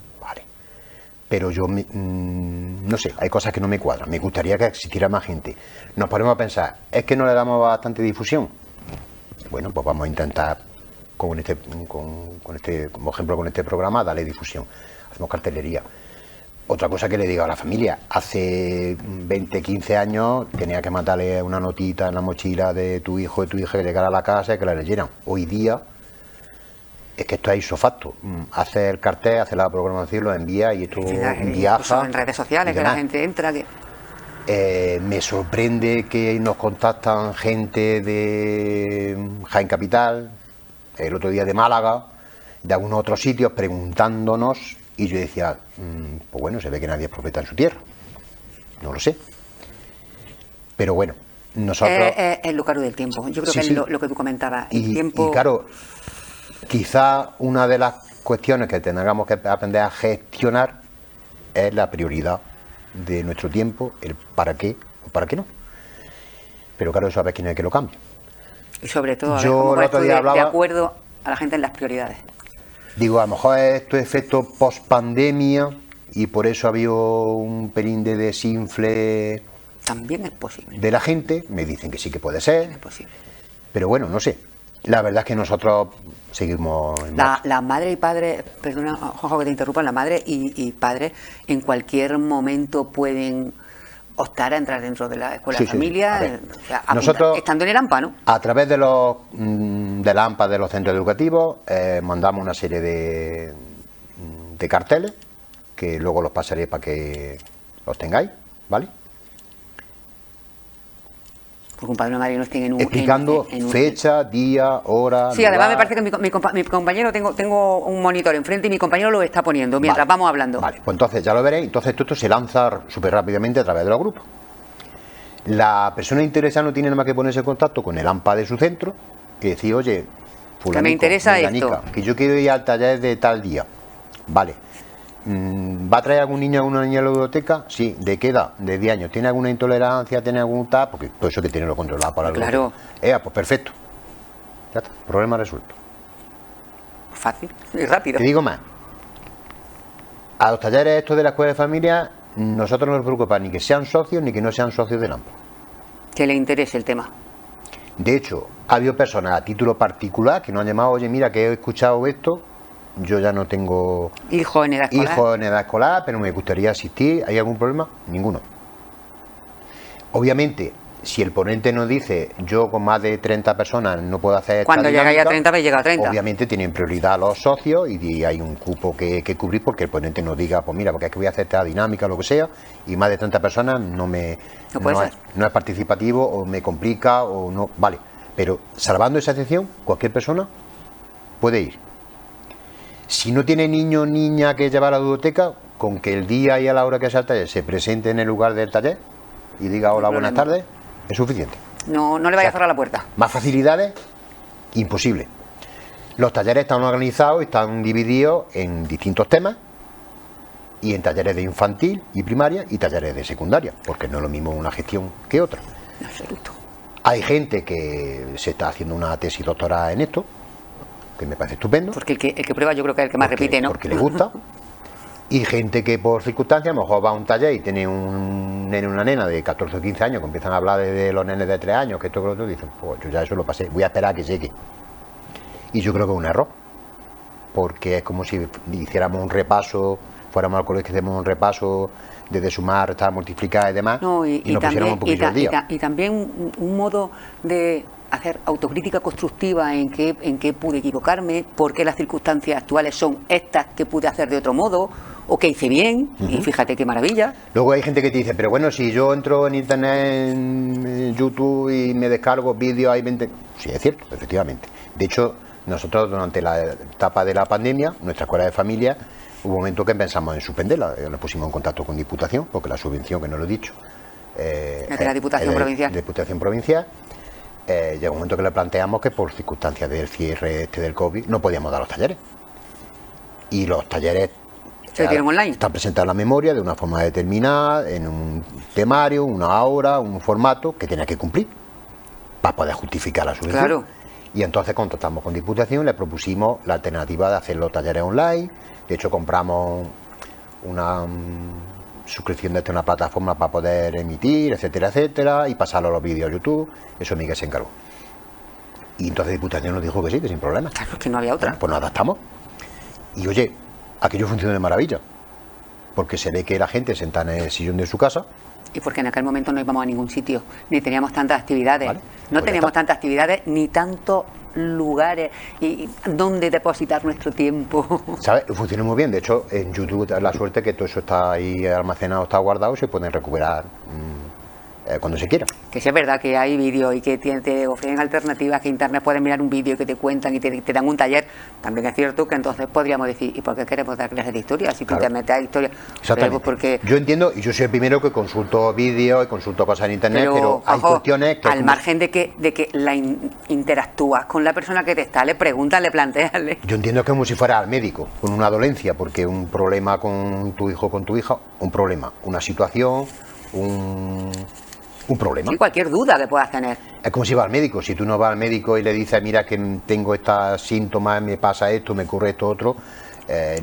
Pero yo, no sé, hay cosas que no me cuadran. Me gustaría que existiera más gente. Nos ponemos a pensar, ¿es que no le damos bastante difusión? Bueno, pues vamos a intentar, como ejemplo con este programa, darle difusión. Hacemos cartelería. Otra cosa que le digo a la familia, hace 20, 15 años tenía que mandarle una notita en la mochila de tu hijo y tu hija que llegara a la casa y que la leyeran. Hoy día es que esto es ipso facto. Hace el cartel, hace la programación, lo envía y esto viaja. En redes sociales, que la gente entra. Me sorprende que nos contactan gente de Jaén Capital, el otro día de Málaga, de algunos otros sitios, preguntándonos, y yo decía, pues bueno, se ve que nadie es profeta en su tierra. No lo sé. Pero bueno, nosotros... Es lo caro del tiempo. Yo creo que es lo que tú comentabas. El tiempo... Y claro, quizá una de las cuestiones que tengamos que aprender a gestionar es la prioridad de nuestro tiempo, el para qué o para qué no. Pero claro, eso a ver quién es el que lo cambia. Y sobre todo, yo el otro día hablaba, de acuerdo a la gente en las prioridades. Digo, a lo mejor es esto efecto post-pandemia y por eso ha habido un pelín de desinfle. También es posible. De la gente, me dicen que sí que puede ser. Es posible. Pero bueno, no sé. La verdad es que nosotros seguimos... La madre y padre, perdona, Juanjo, que te interrumpa, la madre y padre en cualquier momento pueden optar a entrar dentro de la escuela de familia, o sea, nosotros, estando en el AMPA, ¿no? A través de la AMPA de los centros educativos, mandamos una serie de carteles, que luego los pasaré para que los tengáis, ¿vale? Porque un padre y una madre no estén explicando fecha, día, hora. Sí, además me parece que mi compañero, tengo un monitor enfrente y mi compañero lo está poniendo mientras vamos hablando. Vale, pues entonces ya lo veréis. Entonces esto se lanza súper rápidamente a través de los grupos. La persona interesada no tiene nada más que ponerse en contacto con el AMPA de su centro y decir, oye, fulanico, que me interesa esto, que yo quiero ir al taller de tal día. Vale. ¿Va a traer algún niño o alguna niña a la biblioteca? Sí. ¿De qué edad? De 10 años. ¿Tiene alguna intolerancia? ¿Tiene algún tal? Porque todo eso hay que tenerlo controlado para la Claro. Pues perfecto. Ya está. Problema resuelto. Fácil y rápido. Te digo más. A los talleres estos de la escuela de familia, nosotros no nos preocupa ni que sean socios ni que no sean socios del AMPA. Que le interese el tema. De hecho, ha habido personas a título particular que nos han llamado, oye, mira, que he escuchado esto. Yo ya no tengo hijos en edad escolar, pero me gustaría asistir. ¿Hay algún problema? Ninguno. Obviamente, si el ponente nos dice, yo con más de 30 personas no puedo hacer esta cuando dinámica, llegáis a 30, llega a 30. Obviamente tienen prioridad los socios y hay un cupo que cubrir porque el ponente nos diga, pues mira, porque es que voy a hacer esta dinámica o lo que sea, y más de 30 personas no es participativo o me complica o no. Vale, pero salvando esa excepción, cualquier persona puede ir. Si no tiene niño o niña que llevar a la biblioteca, con que el día y a la hora que sea el taller se presente en el lugar del taller y diga hola, buenas tardes, es suficiente. No le vaya a cerrar la puerta. Más facilidades, imposible. Los talleres están organizados, están divididos en distintos temas y en talleres de infantil y primaria y talleres de secundaria, porque no es lo mismo una gestión que otra. En absoluto. Hay gente que se está haciendo una tesis doctoral en esto, que me parece estupendo. Porque el que prueba yo creo que es el que más repite, ¿no? Porque le gusta. Y gente que por circunstancias a lo mejor va a un taller y tiene un nene o una nena de 14 o 15 años que empiezan a hablar de los nenes de 3 años, que esto que lo otro, y dicen, pues yo ya eso lo pasé, voy a esperar a que llegue. Y yo creo que es un error, porque es como si hiciéramos un repaso, fuéramos al colegio y hiciéramos un repaso desde sumar, restar, multiplicar y demás, y nos pusiéramos un poquito al día. Y también un modo de hacer autocrítica constructiva en qué pude equivocarme, por qué las circunstancias actuales son estas que pude hacer de otro modo, o que hice bien, y fíjate qué maravilla. Luego hay gente que te dice, pero bueno, si yo entro en internet, en YouTube y me descargo vídeos, hay 20... Sí, es cierto, efectivamente. De hecho, nosotros durante la etapa de la pandemia, nuestra escuela de familia, hubo un momento que pensamos en suspenderla, nos pusimos en contacto con Diputación, porque la subvención, que no lo he dicho, de la Diputación Provincial. Diputación Provincial. Llegó un momento que le planteamos que por circunstancias del cierre del COVID no podíamos dar los talleres. Y los talleres online. Están presentados en la memoria de una forma determinada, en un temario, una hora, un formato que tenía que cumplir para poder justificar la subvención. Claro. Y entonces contactamos con Diputación, le propusimos la alternativa de hacer los talleres online. De hecho, compramos una suscripción de una plataforma para poder emitir, etcétera, etcétera, y pasarlo a los vídeos a YouTube. Eso Miguel se encargó. Y entonces Diputación nos dijo que sí, que sin problema. Claro, que no había otra. Bueno, pues nos adaptamos. Y oye, aquello funciona de maravilla, porque se ve que la gente sentada en el sillón de su casa. Y porque en aquel momento no íbamos a ningún sitio, ni teníamos tantas actividades. Vale, no pues teníamos tantas actividades, ni tantos lugares y donde depositar nuestro tiempo. ¿Sabes? Funciona muy bien. De hecho, en YouTube da la suerte que todo eso está ahí almacenado, está guardado y se pueden recuperar cuando se quiera. Que sí es verdad que hay vídeos y que te ofrecen alternativas, que internet puedes mirar un vídeo que te cuentan y te dan un taller. También es cierto que entonces podríamos decir, ¿y por qué queremos dar clases de historia? Si claro. internet da historia. Exactamente. Porque... Yo entiendo, y yo soy el primero que consulto vídeos y consulto cosas en internet, pero hay cuestiones que... Al margen de que interactúas con la persona que te está, le preguntas, le planteas. Yo entiendo que es como si fuera al médico, con una dolencia, porque un problema con tu hijo o con tu hija, un problema, una situación, un problema. Y cualquier duda que puedas tener. Es como si vas al médico. Si tú no vas al médico y le dices, mira que tengo estos síntomas, me pasa esto, me ocurre esto otro,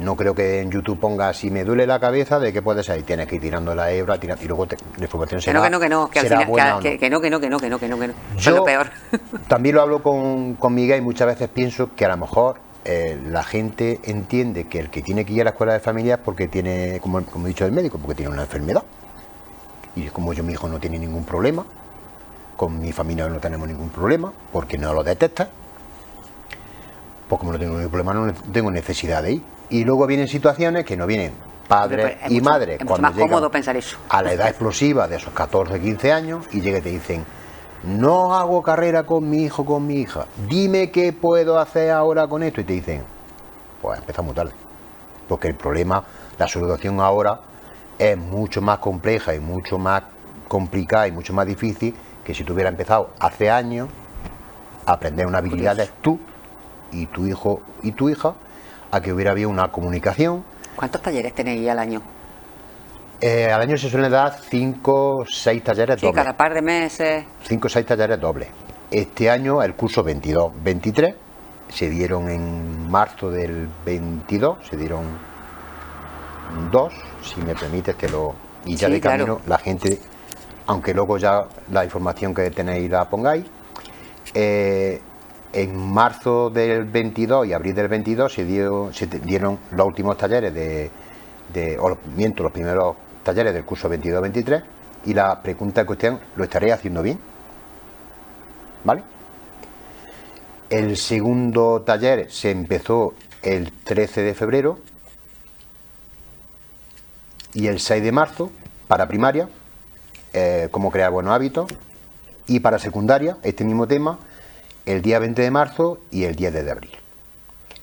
No creo que en YouTube ponga si me duele la cabeza, ¿de qué puede ser? Y tienes que ir tirando la hebra y luego la información será buena o no. Que no. Eso es Yo lo peor. también lo hablo con Miguel y muchas veces pienso que a lo mejor la gente entiende que el que tiene que ir a la escuela de familia es porque tiene, como he dicho el médico, porque tiene una enfermedad. Y como mi hijo no tiene ningún problema, con mi familia no tenemos ningún problema, porque no lo detecta, pues como no tengo ningún problema, no tengo necesidad de ir. Y luego vienen situaciones que no vienen padres y madres cuando llegan cómodo pensar eso. a la edad explosiva de esos 14, 15 años y llegan y te dicen: no hago carrera con mi hijo, con mi hija, dime qué puedo hacer ahora con esto. Y te dicen: pues empezamos tarde, porque el problema, la solución ahora es mucho más compleja y mucho más complicada y mucho más difícil que si tú hubieras empezado hace años a aprender unas habilidades tú y tu hijo y tu hija, a que hubiera habido una comunicación. ¿Cuántos talleres tenéis al año? Al año se suelen dar 5 o 6 talleres dobles. Cada par de meses. 5 o 6 talleres dobles. Este año el curso 22-23 se dieron en marzo del 22, se dieron 2, si me permites y ya sí, de camino, claro. La gente, aunque luego ya la información que tenéis la pongáis, en marzo del 22 y abril del 22 se dieron los últimos talleres los primeros talleres del curso 22-23, y la pregunta en cuestión: ¿lo estaréis haciendo bien? ¿Vale? El segundo taller se empezó el 13 de febrero y el 6 de marzo para primaria, cómo crear buenos hábitos, y para secundaria, este mismo tema, el día 20 de marzo y el 10 de abril.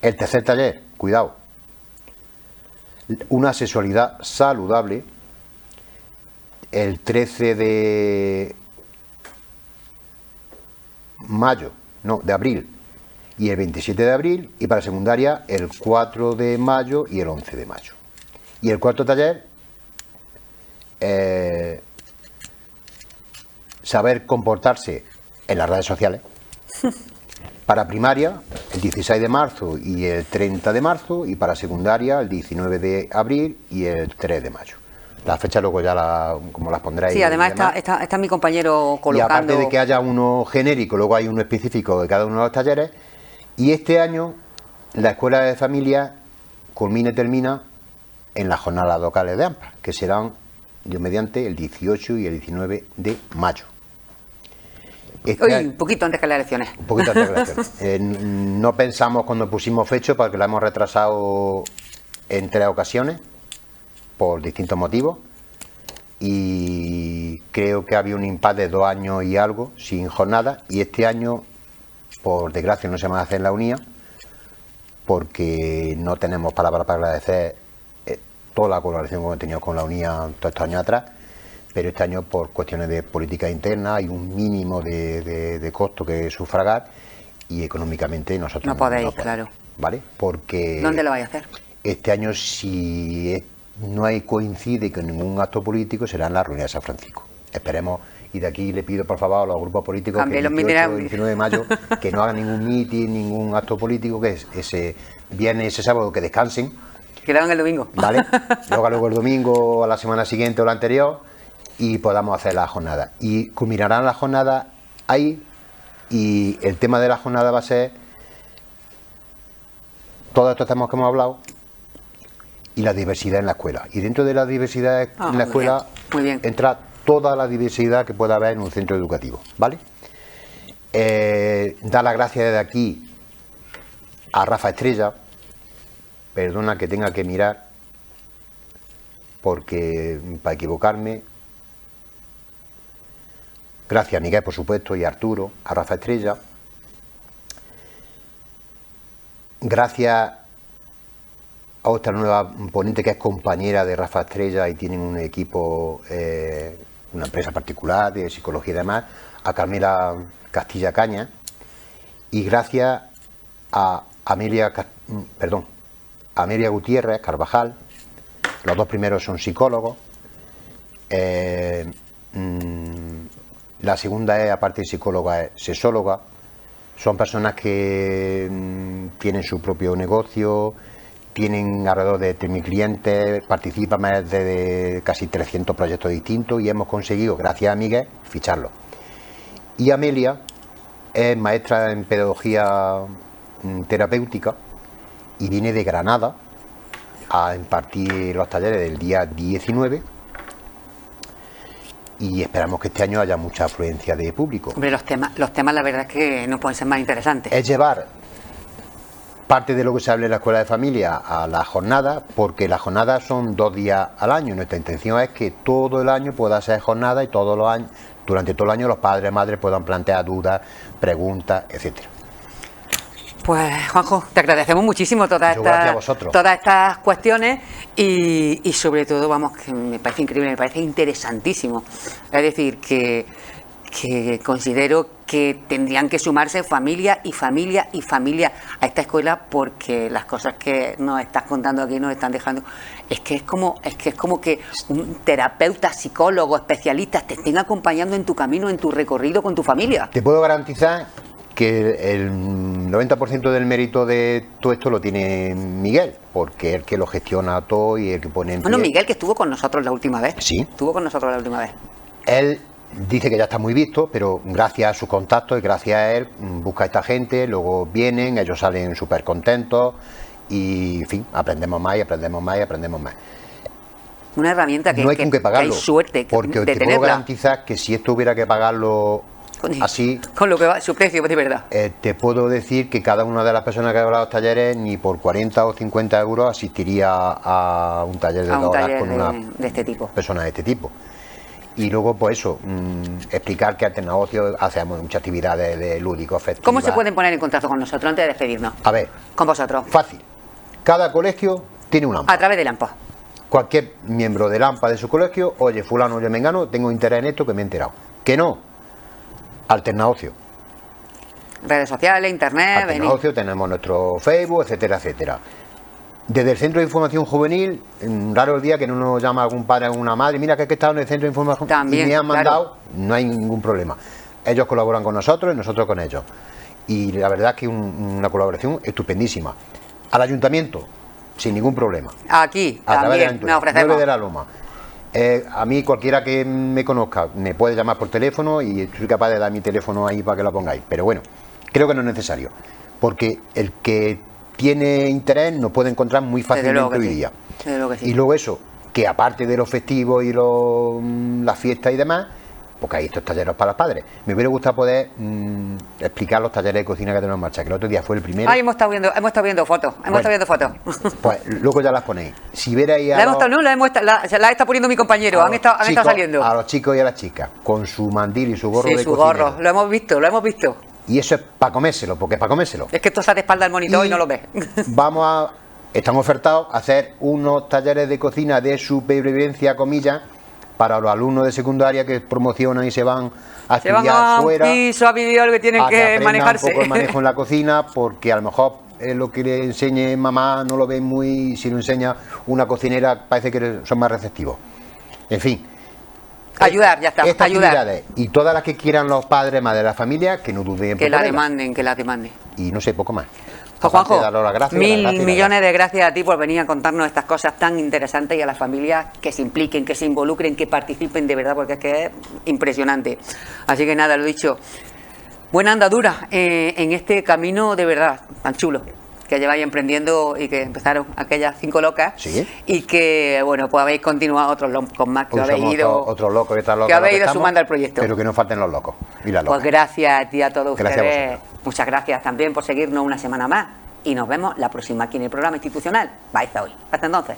El tercer taller, cuidado, una sexualidad saludable, el 13 de abril y el 27 de abril, y para secundaria el 4 de mayo y el 11 de mayo. Y el cuarto taller, saber comportarse en las redes sociales. Para primaria, el 16 de marzo y el 30 de marzo, y para secundaria, el 19 de abril y el 3 de mayo. Las fechas luego ya como las pondréis. Sí, además está mi compañero colocando. Y aparte de que haya uno genérico, luego hay uno específico de cada uno de los talleres. Y este año la escuela de familia culmina y termina en las jornadas locales de AMPA, que serán, Dios mediante, el 18 y el 19 de mayo. Un poquito antes que las elecciones. Un poquito antes que las elecciones. No pensamos cuando pusimos fecha, porque la hemos retrasado en 3 ocasiones por distintos motivos, y creo que había un impasse de 2 años y algo sin jornada, y este año, por desgracia, no se va a hacer en la UNIA, porque no tenemos palabras para agradecer toda la colaboración que hemos tenido con la UNIA todos estos años atrás, pero este año, por cuestiones de política interna, hay un mínimo de costo que sufragar, y económicamente nosotros no podéis, claro. ¿Vale? Porque ¿dónde lo vais a hacer? Este año, si no coincide con ningún acto político, será en la reunión de San Francisco. Esperemos, y de aquí le pido por favor a los grupos políticos que el 18 y 19 de mayo que no hagan ningún mitin, ningún acto político, que ese viernes y ese sábado que descansen. Que lo hagan el domingo. ¿Vale? Luego el domingo, a la semana siguiente o la anterior, y podamos hacer la jornada. Y culminarán la jornada ahí, y el tema de la jornada va a ser todos estos temas que hemos hablado y la diversidad en la escuela. Y dentro de la diversidad en la escuela entra toda la diversidad que pueda haber en un centro educativo, ¿vale? Dar las gracias desde aquí a Rafa Estrella, perdona que tenga que mirar, porque para equivocarme. Gracias a Miguel, por supuesto, y a Arturo, a Rafa Estrella. Gracias a otra nueva ponente que es compañera de Rafa Estrella y tienen un equipo, una empresa particular de psicología y demás, a Carmela Castilla Caña. Y gracias a Amelia Gutiérrez Carvajal. Los 2 primeros son psicólogos. La segunda es, aparte de psicóloga, es sexóloga. Son personas que tienen su propio negocio, tienen alrededor de 3.000 clientes, participan más de casi 300 proyectos distintos y hemos conseguido, gracias a Miguel, ficharlo. Y Amelia es maestra en pedagogía terapéutica y viene de Granada a impartir los talleres del día 19 y esperamos que este año haya mucha afluencia de público. Hombre, los temas la verdad es que no pueden ser más interesantes. Es llevar parte de lo que se habla en la escuela de familia a la jornada, porque las jornadas son 2 días al año. Nuestra intención es que todo el año pueda ser jornada y todos los años, durante todo el año, los padres y madres puedan plantear dudas, preguntas, etcétera. Pues Juanjo, te agradecemos muchísimo todas estas cuestiones y sobre todo, vamos, que me parece increíble, me parece interesantísimo. Es decir, que considero que tendrían que sumarse familia y familia y familia a esta escuela, porque las cosas que nos estás contando aquí nos están dejando, es que es como que un terapeuta, psicólogo, especialistas te estén acompañando en tu camino, en tu recorrido con tu familia. Te puedo garantizar que el 90% del mérito de todo esto lo tiene Miguel, porque es el que lo gestiona todo y el que pone en pie. Bueno, Miguel, que estuvo con nosotros la última vez. Sí. Estuvo con nosotros la última vez. Él dice que ya está muy visto, pero gracias a sus contactos y gracias a él busca a esta gente, luego vienen, ellos salen súper contentos y, en fin, aprendemos más y aprendemos más y aprendemos más. Una herramienta que no hay con qué pagarlo, que hay suerte porque de te tenerla. puedo garantizar que si esto hubiera que pagarlo así, con lo que va su precio, de verdad, te puedo decir que cada una de las personas que ha hablado de los talleres ni por 40 o 50 euros asistiría a un taller de 2 horas con una de este tipo. persona de este tipo. Y luego, pues eso, explicar que Alternaocio hacemos muchas actividades de lúdicos, festivas. ¿Cómo se pueden poner en contacto con nosotros antes de despedirnos? A ver, con vosotros. Fácil. Cada colegio tiene un AMPA. A través del AMPA. Cualquier miembro del AMPA de su colegio, oye, fulano, oye, mengano, tengo interés en esto que me he enterado. Que no, Alternaocio. Redes sociales, internet. Alternaocio, tenemos nuestro Facebook, etcétera, etcétera. Desde el Centro de Información Juvenil, raro el día que no nos llama algún padre o una madre, mira que he estado en el Centro de Información también, y me han mandado, claro. No hay ningún problema. Ellos colaboran con nosotros y nosotros con ellos. Y la verdad es que una colaboración estupendísima. Al ayuntamiento, sin ningún problema. Aquí, a también nos ofrecemos. 9 de la Loma. A mí cualquiera que me conozca me puede llamar por teléfono y estoy capaz de dar mi teléfono ahí para que lo pongáis. Pero bueno, creo que no es necesario. Porque el que tiene interés nos puede encontrar muy fácilmente hoy día. Sí. Y luego eso, que aparte de los festivos y las fiestas y demás, porque hay estos talleres para los padres. Me hubiera gustado poder explicar los talleres de cocina que tenemos en marcha, que el otro día fue el primero. Hemos estado viendo fotos. Pues luego ya las ponéis. Si veréis la está poniendo mi compañero, han estado saliendo. A los chicos y a las chicas, con su mandil y su gorro de su cocinero. gorro, lo hemos visto. Y eso es para comérselo, porque es para comérselo. Es que esto está de espalda al monitor y no lo ves. Están ofertados a hacer unos talleres de cocina de supervivencia, comillas, para los alumnos de secundaria que promocionan y se van a estudiar fuera. Un piso, a vivir lo que tienen que manejarse. Un poco el manejo en la cocina, porque a lo mejor lo que le enseñe mamá no lo ven muy. Si lo enseña una cocinera, parece que son más receptivos. En fin. Ayudar, ya está. Estas ayudar. Actividades y todas las que quieran los padres, madres de la familia, que no duden en que la demanden. Y no sé, poco más. Pues Juanjo, mil millones de gracias a ti por venir a contarnos estas cosas tan interesantes y a las familias que se impliquen, que se involucren, que participen de verdad, porque es que es impresionante. Así que nada, lo dicho, buena andadura en este camino de verdad tan chulo que lleváis emprendiendo y que empezaron aquellas 5 locas. ¿Sí? Y que, bueno, pues habéis continuado otros locos más que habéis ido, otros locos que habéis ido sumando al proyecto. Pero que no falten los locos y las locas. Pues gracias a ti, a todos ustedes. A muchas gracias también por seguirnos una semana más y nos vemos la próxima aquí en el programa institucional Baeza Hoy. Hasta entonces.